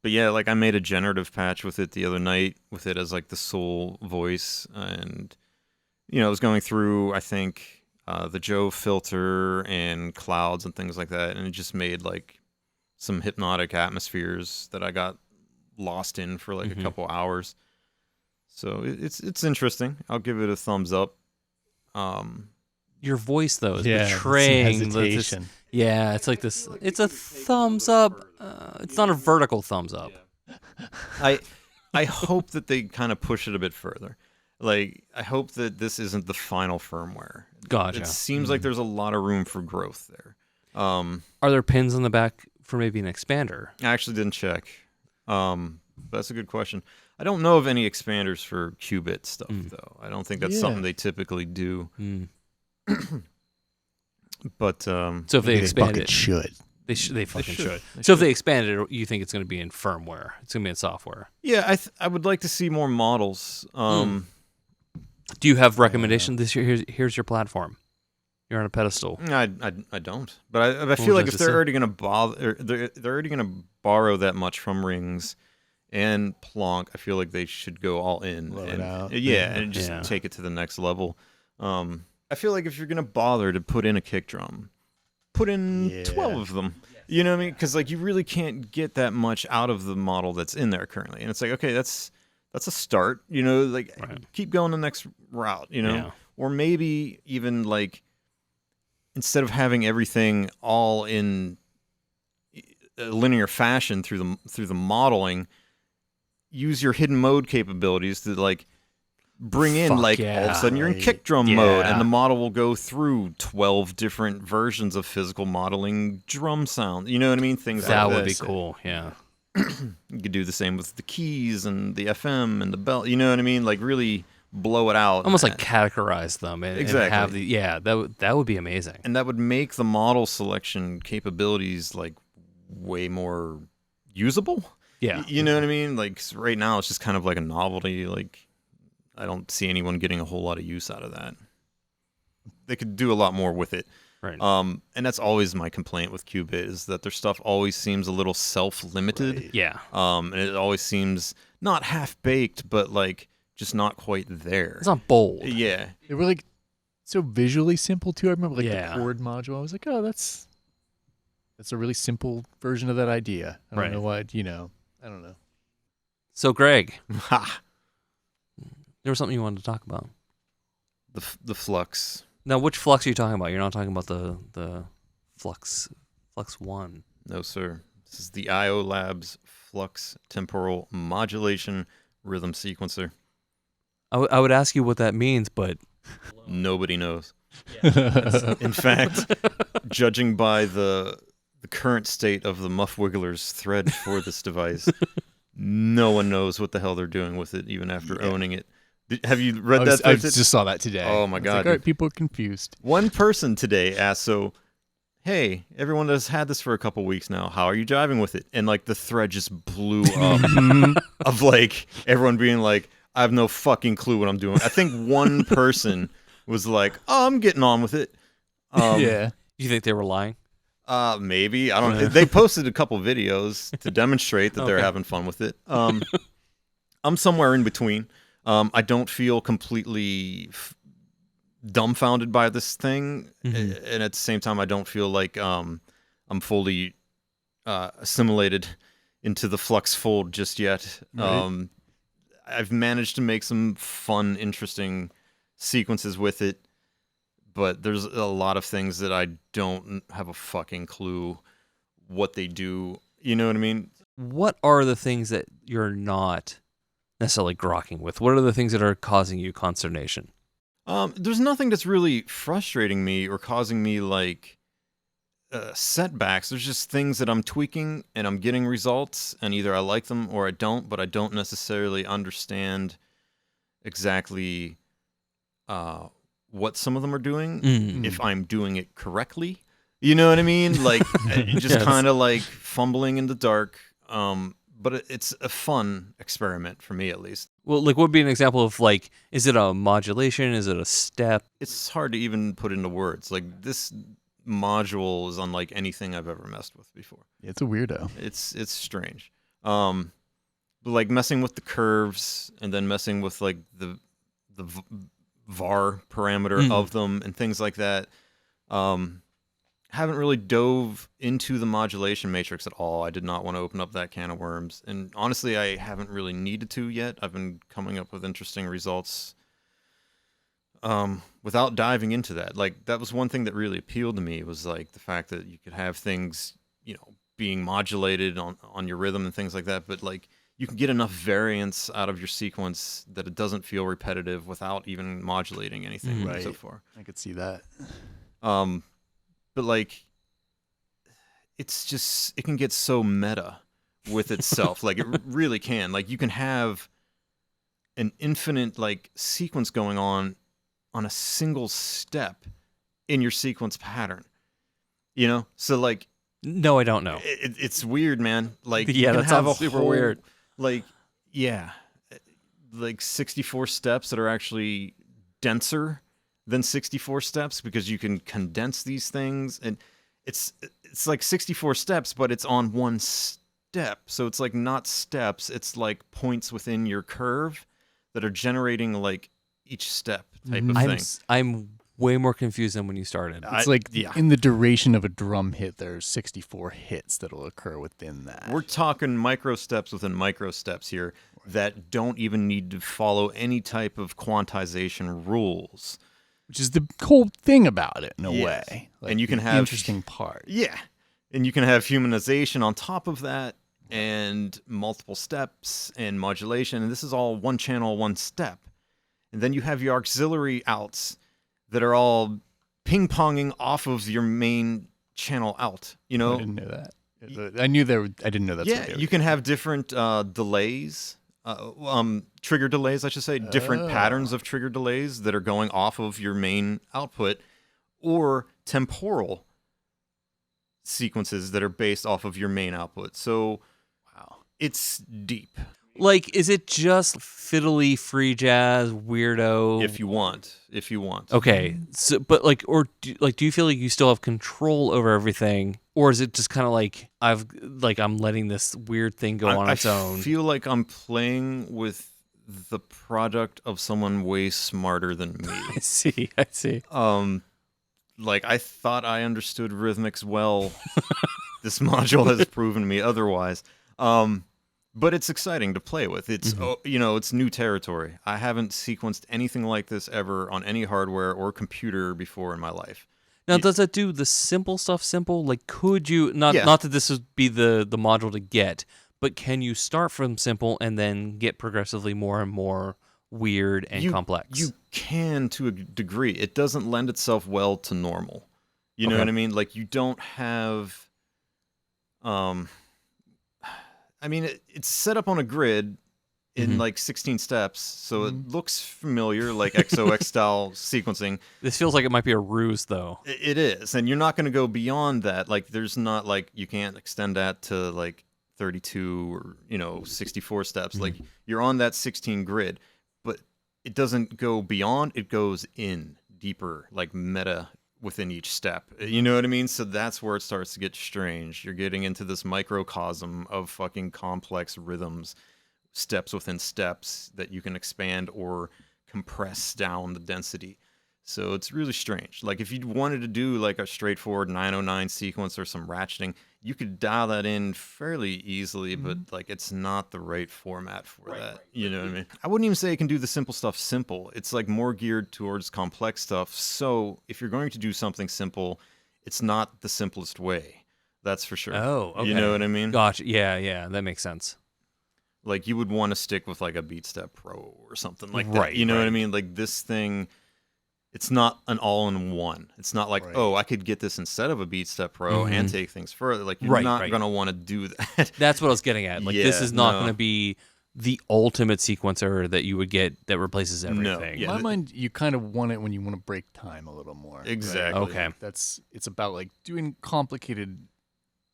yeah, like I made a generative patch with it the other night with it as like the sole voice. And, I was going through, I think, the Joe filter and clouds and things like that. And it just made like some hypnotic atmospheres that I got lost in for like a couple hours. So it's interesting. I'll give it a thumbs up. Your voice though is some betraying hesitation. it's like this. It's a thumbs up. It's not a vertical thumbs up. I hope that they kind of push it a bit further. Like, I hope that this isn't the final firmware. Gotcha. It seems like there's a lot of room for growth there. Are there pins on the back for maybe an expander? I actually didn't check. That's a good question. I don't know of any expanders for Qubit stuff, though. I don't think that's something they typically do. But so if they expand it, should. They fucking should. So if they expand it, you think it's going to be in firmware? It's going to be in software? Yeah, I would like to see more models. Do you have recommendations this year? Here's your platform. You're on a pedestal. I don't. But I feel like if they're already going to bother, they're already going to borrow that much from Rings and Plonk, I feel like they should go all in. Blow it out. And just take it to the next level. I feel like if you're going to bother to put in a kick drum, put in 12 of them. You know what I mean? Because like you really can't get that much out of the model that's in there currently. And it's like, okay, that's a start. Keep going the next route. Or maybe even like instead of having everything all in a linear fashion through the modeling, use your hidden mode capabilities to like bring in Fuck like all of a sudden you're in right. kick drum mode, Yeah. and the model will go through 12 different versions of physical modeling drum sound. You know what I mean? Things That like would be this. cool. Yeah. You could do the same with the keys and the FM and the bell. You know what I mean? Like really blow it out. Almost like categorize them and Exactly. have that would be amazing. And that would make the model selection capabilities like way more usable. Yeah. You know what I mean? Like right now it's just kind of like a novelty. Like I don't see anyone getting a whole lot of use out of that. They could do a lot more with it. Right. And that's always my complaint with Qubit is that their stuff always seems a little self-limited. Right. Yeah. And it always seems not half-baked, but like just not quite there. It's not bold. Yeah. They were like so visually simple too. I remember like Yeah. the chord module. I was like, oh, that's a really simple version of that idea. I don't Right. know why, I don't know. So Greg, Ha! there was something you wanted to talk about. The Flux. Now, which flux are you talking about? You're not talking about the Flux 1. No, sir. This is the IOLabs Flux Temporal Modulation Rhythm Sequencer. I would ask you what that means, but Nobody knows. In fact, judging by the current state of the Muff Wiggler's thread for this device, no one knows what the hell they're doing with it, even after owning it. Have you read that? I thread? just saw that today. Oh my I was God, Like, all right, dude. people are confused. One person today asked, so, hey, everyone has had this for a couple weeks now. How are you jiving with it? And like the thread just blew up of like everyone being like, I have no fucking clue what I'm doing. I think one person was like, oh, I'm getting on with it. Yeah. you think they were lying? Maybe. I don't know. They posted a couple videos to demonstrate that they're Okay. having fun with it. I'm somewhere in between. I don't feel completely dumbfounded by this thing, Mhm. and at the same time, I don't feel like I'm fully assimilated into the Flux fold just yet. Right. I've managed to make some fun, interesting sequences with it, but there's a lot of things that I don't have a fucking clue what they do. You know what I mean? What are the things that you're not necessarily grokking with? What are the things that are causing you consternation? There's nothing that's really frustrating me or causing me like setbacks. There's just things that I'm tweaking and I'm getting results, and either I like them or I don't, but I don't necessarily understand exactly what some of them are doing, if I'm doing it correctly. You know what I mean? Like, just Yes. kind of like fumbling in the dark. But it's a fun experiment for me, at least. Well, like, what would be an example of, like, is it a modulation? Is it a step? It's hard to even put into words. Like, this module is unlike anything I've ever messed with before. It's a weirdo. It's strange. But like messing with the curves and then messing with like the VAR parameter of them and things like that. Haven't really dove into the modulation matrix at all. I did not want to open up that can of worms. And honestly, I haven't really needed to yet. I've been coming up with interesting results without diving into that. Like, that was one thing that really appealed to me, was like the fact that you could have things, you know, being modulated on your rhythm and things like that, but like you can get enough variance out of your sequence that it doesn't feel repetitive without even modulating anything so far. I could see that. But like, it's just, it can get so meta with itself. Like, it really can. Like, you can have an infinite like sequence going on a single step in your sequence pattern. You know? So like, No, I don't know. it's weird, man. Like, Yeah, you can that have sounds a super whole, weird. Like, yeah, like 64 steps that are actually denser than 64 steps, because you can condense these things, and it's like 64 steps, but it's on one step. So it's like not steps, it's like points within your curve that are generating like each step type of thing. I'm way more confused than when you started. It's like in the duration of a drum hit, there's 64 hits that'll occur within that. We're talking micro steps within micro steps here that don't even need to follow any type of quantization rules. Which is the cool thing about it, in a Yes. way. And you can the have- interesting part. Yeah. And you can have humanization on top of that, and multiple steps and modulation. And this is all one channel, one step. and then you have your auxiliary outs that are all ping-ponging off of your main channel out. You know, I didn't know that. I knew there. I didn't know that's what yeah, they were you can have different delays, trigger delays, I should say, different patterns of trigger delays that are going off of your main output, or temporal sequences that are based off of your main output. So, wow, it's deep. Like, is it just fiddly free jazz weirdo? If you want. Okay, so but like, or do you feel like you still have control over everything, or is it just kind of like I'm letting this weird thing go on its own? I feel like I'm playing with the product of someone way smarter than me. I see. Like I thought I understood rhythmics well. This module has proven me otherwise. But it's exciting to play with. It's it's new territory. I haven't sequenced anything like this ever on any hardware or computer before in my life. Now, does that do the simple stuff simple? Like, could you not that this would be the module to get, but can you start from simple and then get progressively more and more weird and complex? You can to a degree. It doesn't lend itself well to normal. You know what I mean? Like you don't have I mean, it's set up on a grid in like 16 steps, so it looks familiar, like XOX style sequencing. This feels like it might be a ruse, though. It is, and you're not going to go beyond that. Like, there's not like you can't extend that to like 32 or 64 steps. Like, you're on that 16 grid, but it doesn't go beyond. It goes in deeper, like meta within each step. You know what I mean? So that's where it starts to get strange. You're getting into this microcosm of fucking complex rhythms, steps within steps that you can expand or compress down the density. So it's really strange. Like if you wanted to do like a straightforward 909 sequence or some ratcheting, you could dial that in fairly easily, but like it's not the right format for that. You know what I mean? I wouldn't even say it can do the simple stuff simple. It's like more geared towards complex stuff. So if you're going to do something simple, it's not the simplest way. That's for sure. Oh, okay. You know what I mean? Gotcha. Yeah, that makes sense. Like you would want to stick with like a BeatStep Pro or something like that. You know what I mean? Like this thing, it's not an all-in-one. It's not like, oh, I could get this instead of a BeatStep Pro and take things further. Like you're not going to want to do that. That's what I was getting at. Like this is not going to be the ultimate sequencer that you would get that replaces everything. In my mind, you kind of want it when you want to break time a little more. Exactly. Right? Okay. It's about like doing complicated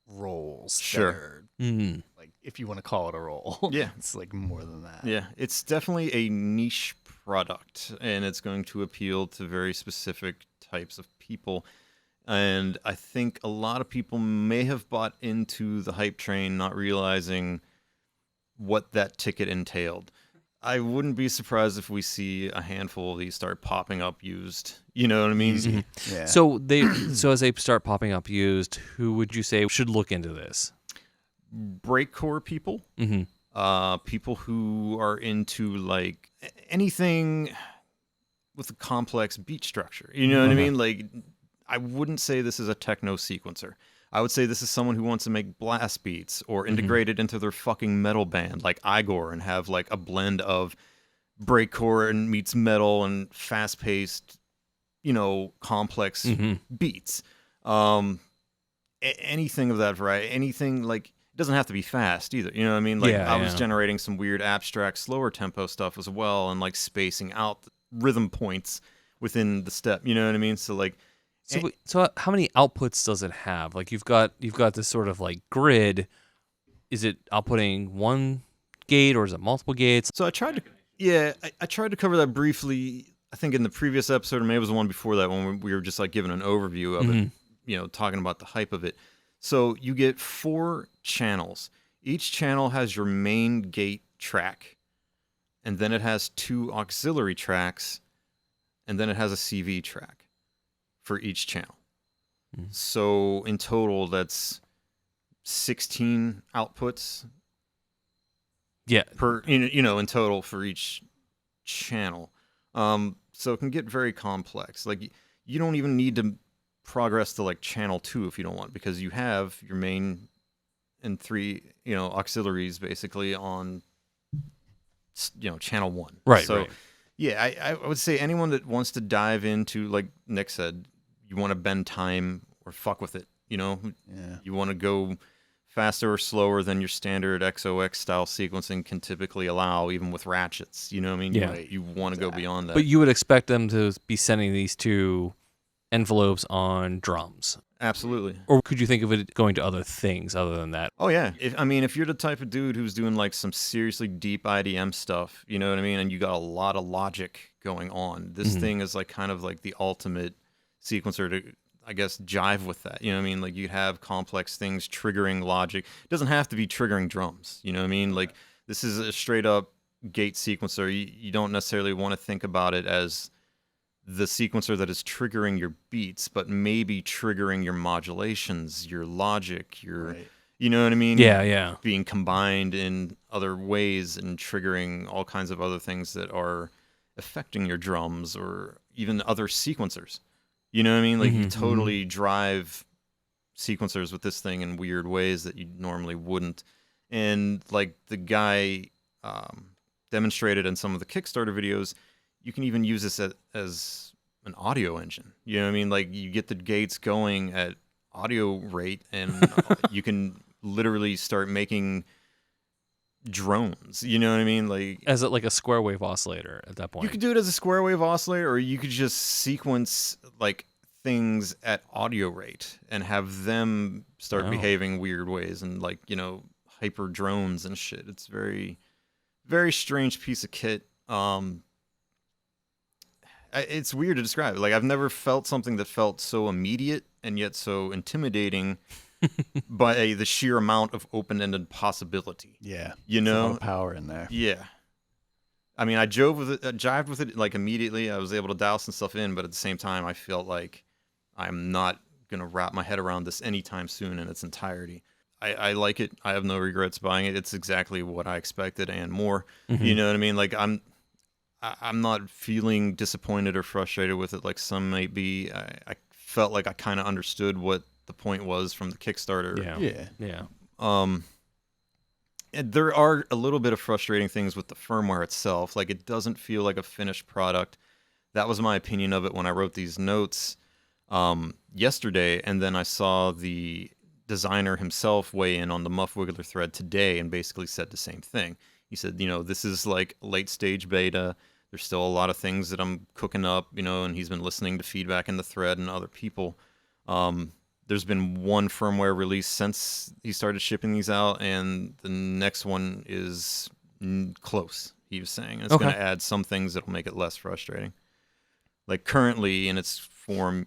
rolls. Sure. Like if you want to call it a roll. Yeah. It's like more than that. Yeah. It's definitely a niche product, and it's going to appeal to very specific types of people. And I think a lot of people may have bought into the hype train, not realizing what that ticket entailed. I wouldn't be surprised if we see a handful of these start popping up used. You know what I mean? Yeah. So as they start popping up used, who would you say should look into this? Breakcore people. People who are into like anything with a complex beat structure. You know what I mean? Like, I wouldn't say this is a techno sequencer. I would say this is someone who wants to make blast beats or integrate it into their fucking metal band like Igor and have like a blend of breakcore and meets metal and fast-paced, complex beats. Anything of that variety. Anything like, it doesn't have to be fast either. You know what I mean? Like I was generating some weird abstract, slower tempo stuff as well, and like spacing out rhythm points within the step. You know what I mean? So like, so how many outputs does it have? Like you've got this sort of like grid. Is it outputting one gate or is it multiple gates? So I tried to cover that briefly. I think in the previous episode, or maybe it was the one before that, when we were just like giving an overview of it, talking about the hype of it. So you get 4 channels. Each channel has your main gate track, and then it has 2 auxiliary tracks, and then it has a CV track for each channel. So in total, that's 16 outputs. Yeah. In total for each channel. So it can get very complex. Like you don't even need to progress to like channel 2 if you don't want, because you have your main and 3 auxiliaries basically on channel 1. Right. So right. Yeah, I would say anyone that wants to dive into, like Nick said, you want to bend time or fuck with it. You know, you want to go faster or slower than your standard XOX style sequencing can typically allow, even with ratchets. You know what I mean? Yeah. You want to go beyond that. But you would expect them to be sending these to envelopes on drums. Absolutely. Or could you think of it going to other things other than that? Oh, yeah. If you're the type of dude who's doing like some seriously deep IDM stuff, you know what I mean? And you got a lot of logic going on. This thing is like kind of like the ultimate sequencer to, I guess, jive with that. You know what I mean? Like you have complex things triggering logic. It doesn't have to be triggering drums. You know what I mean? Like this is a straight up gate sequencer. You don't necessarily want to think about it as the sequencer that is triggering your beats, but maybe triggering your modulations, your logic, your, you know what I mean? Yeah. Being combined in other ways and triggering all kinds of other things that are affecting your drums or even other sequencers. You know what I mean? Like you totally drive sequencers with this thing in weird ways that you normally wouldn't. And like the guy demonstrated in some of the Kickstarter videos, you can even use this as an audio engine. You know what I mean? Like you get the gates going at audio rate and you can literally start making drones. You know what I mean? Like as like a square wave oscillator at that point. You could do it as a square wave oscillator, or you could just sequence like things at audio rate and have them start behaving weird ways and like, you know, hyper drones and shit. It's very, very strange piece of kit. It's weird to describe. Like I've never felt something that felt so immediate and yet so intimidating by the sheer amount of open-ended possibility. Yeah, you know, a lot of power in there. Yeah, I mean, I jived with it like immediately. I was able to dial some stuff in, but at the same time, I felt like I'm not gonna wrap my head around this anytime soon in its entirety. I like it. I have no regrets buying it. It's exactly what I expected and more. You know what I mean? Like I'm not feeling disappointed or frustrated with it like some might be. I felt like I kind of understood what the point was from the Kickstarter. Yeah. And there are a little bit of frustrating things with the firmware itself. Like it doesn't feel like a finished product. That was my opinion of it when I wrote these notes yesterday, and then I saw the designer himself weigh in on the Muff Wiggler thread today and basically said the same thing. He said, you know, this is like late stage beta. There's still a lot of things that I'm cooking up, you know, and he's been listening to feedback in the thread and other people. There's been one firmware release since he started shipping these out, and the next one is close, he was saying. And it's going to add some things that'll make it less frustrating. Like currently in its form,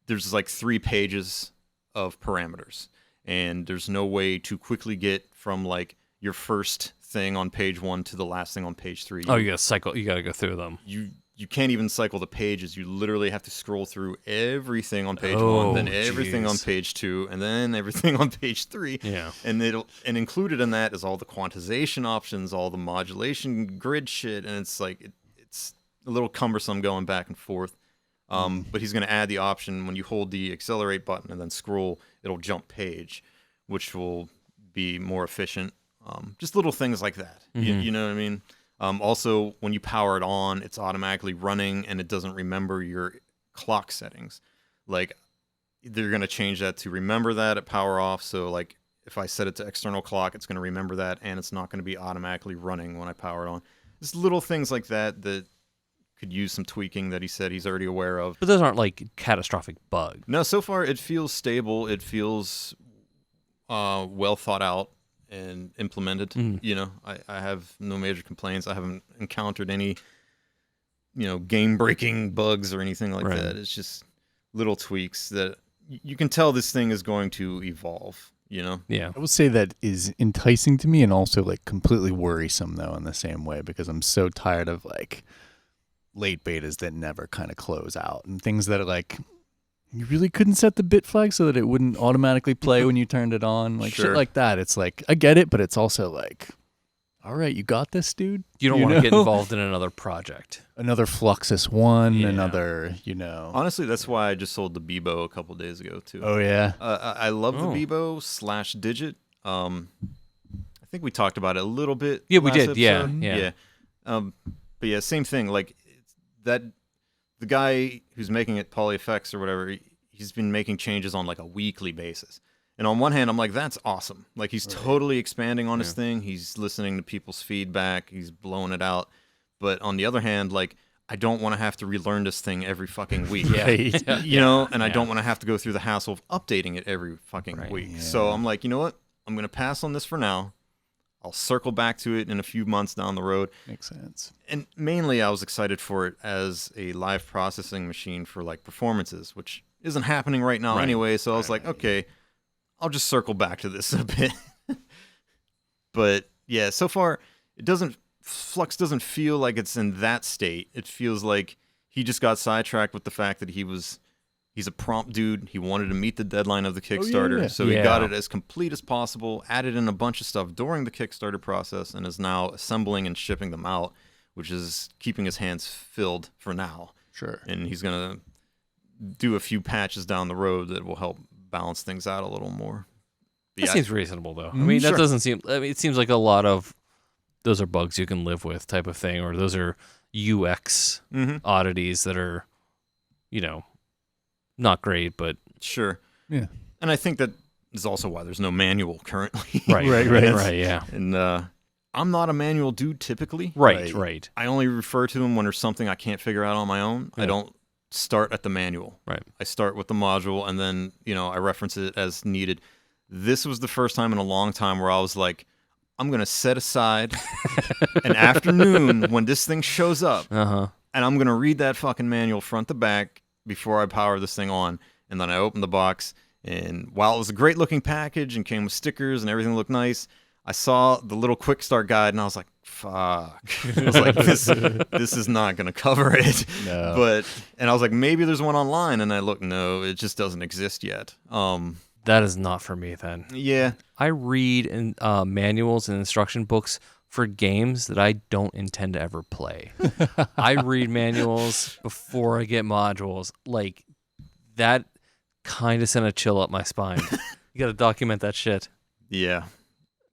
there's like 3 pages of parameters, and there's no way to quickly get from like your first thing on page 1 to the last thing on page 3. You gotta cycle. You gotta go through them. You can't even cycle the pages. You literally have to scroll through everything on page 1, then everything on page 2, and then everything on page 3. Yeah. And included in that is all the quantization options, all the modulation grid shit, and it's like it's a little cumbersome going back and forth. But he's going to add the option when you hold the accelerate button and then scroll, it'll jump page, which will be more efficient. Just little things like that. You know what I mean? Also, when you power it on, it's automatically running and it doesn't remember your clock settings. Like, they're going to change that to remember that at power off. So, like, if I set it to external clock, it's going to remember that, and it's not going to be automatically running when I power it on. Just little things like that that could use some tweaking that he said he's already aware of. But those aren't, like, catastrophic bugs. No, so far it feels stable. It feels well thought out and implemented. You know, I have no major complaints. I haven't encountered any, you know, game-breaking bugs or anything like that. It's just little tweaks that you can tell this thing is going to evolve, you know? Yeah. I would say that is enticing to me and also like completely worrisome though in the same way, because I'm so tired of like late betas that never kind of close out and things that are like, you really couldn't set the bit flag so that it wouldn't automatically play when you turned it on. Like shit like that. It's like, I get it, but it's also like, all right, you got this, dude. You don't want to get involved in another project. Another Fluxus 1, another, you know. Honestly, that's why I just sold the Bebo a couple days ago, too. Oh, yeah? I love the Bebo /Digit. I think we talked about it a little bit. Yeah, we did. Episode. Yeah. But yeah, same thing. Like that, the guy who's making it, PolyFX or whatever, he's been making changes on like a weekly basis. And on one hand, I'm like, that's awesome. Like he's totally expanding on his thing. He's listening to people's feedback. He's blowing it out. But on the other hand, like I don't want to have to relearn this thing every fucking week. You know, and I don't want to have to go through the hassle of updating it every fucking week. Yeah. So I'm like, you know what? I'm going to pass on this for now. I'll circle back to it in a few months down the road. Makes sense. And mainly I was excited for it as a live processing machine for like performances, which isn't happening right now anyway. So I was like, okay, I'll just circle back to this a bit. But yeah, so far Flux doesn't feel like it's in that state. It feels like he just got sidetracked with the fact that he's a prompt dude. He wanted to meet the deadline of the Kickstarter. So he got it as complete as possible, added in a bunch of stuff during the Kickstarter process, and is now assembling and shipping them out, which is keeping his hands filled for now. Sure. And he's going to do a few patches down the road that will help balance things out a little more. That seems reasonable, though. I mean, that doesn't seem... I mean, it seems like a lot of those are bugs you can live with type of thing, or those are UX oddities that are, you know, not great, but... Sure. Yeah. And I think that is also why there's no manual currently. Right, yeah. And I'm not a manual dude typically. Right. I only refer to them when there's something I can't figure out on my own. Yeah. I don't start at the manual. Right. I start with the module, and then, you know, I reference it as needed. This was the first time in a long time where I was like, I'm going to set aside an afternoon when this thing shows up, and I'm going to read that fucking manual front to back before I power this thing on. And then I opened the box, and while it was a great looking package and came with stickers and everything looked nice, I saw the little quick start guide, and I was like, fuck. I was like, this is not going to cover it. No. And I was like, maybe there's one online, and I looked, no, it just doesn't exist yet. That is not for me then. Yeah. I read manuals and instruction books for games that I don't intend to ever play. I read manuals before I get modules. Like, that kind of sent a chill up my spine. You got to document that shit. Yeah.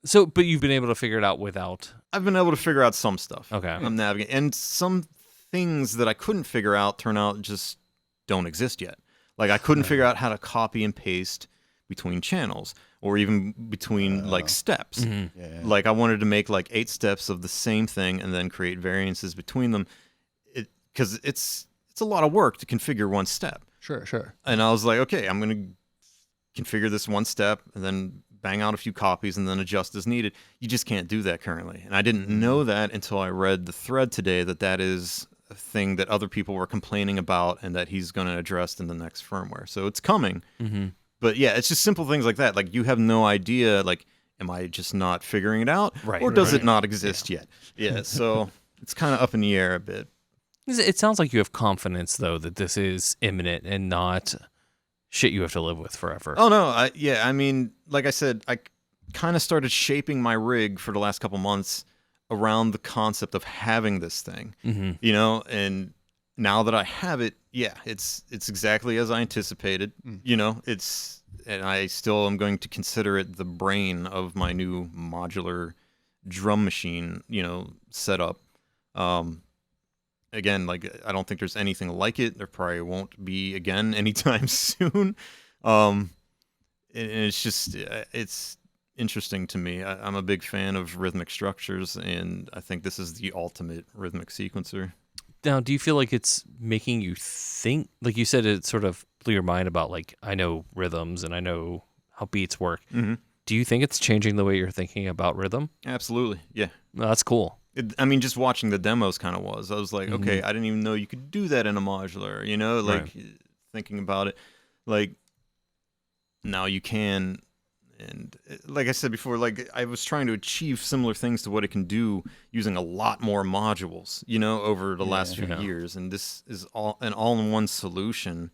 So, but you've been able to figure it out without... I've been able to figure out some stuff. Okay. I'm navigating. And some things that I couldn't figure out turn out just don't exist yet. Like, I couldn't figure out how to copy and paste between channels or even between like steps. Like I wanted to make like 8 steps of the same thing and then create variances between them, because it's a lot of work to configure one step. Sure. And I was like, okay, I'm gonna configure this one step and then bang out a few copies and then adjust as needed. You just can't do that currently, and I didn't know that until I read the thread today that is a thing that other people were complaining about and that he's going to address in the next firmware. So it's coming. But yeah, it's just simple things like that. Like, you have no idea, like, am I just not figuring it out? Or does it not exist yet? Yeah, so it's kind of up in the air a bit. It sounds like you have confidence, though, that this is imminent and not shit you have to live with forever. Oh, no. I mean, like I said, I kind of started shaping my rig for the last couple months around the concept of having this thing, you know, and now that I have it, yeah, it's exactly as I anticipated. You know, and I still am going to consider it the brain of my new modular drum machine, you know, setup. Again, like, I don't think there's anything like it. There probably won't be again anytime soon. And it's just, it's interesting to me. I'm a big fan of rhythmic structures, and I think this is the ultimate rhythmic sequencer. Now, do you feel like it's making you think, like you said, it sort of blew your mind about, like, I know rhythms and I know how beats work. Do you think it's changing the way you're thinking about rhythm? Absolutely, yeah. No, that's cool. I mean, just watching the demos kind of was. I was like, okay, I didn't even know you could do that in a modular, you know? Like, thinking about it, like, now you can. And like I said before, like, I was trying to achieve similar things to what it can do using a lot more modules, you know, over the last few years. And this is an all-in-one solution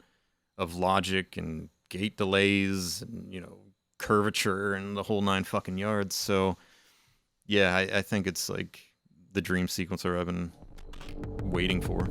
of logic and gate delays and, you know, curvature and the whole 9 fucking yards. So, yeah, I think it's like the dream sequencer I've been waiting for.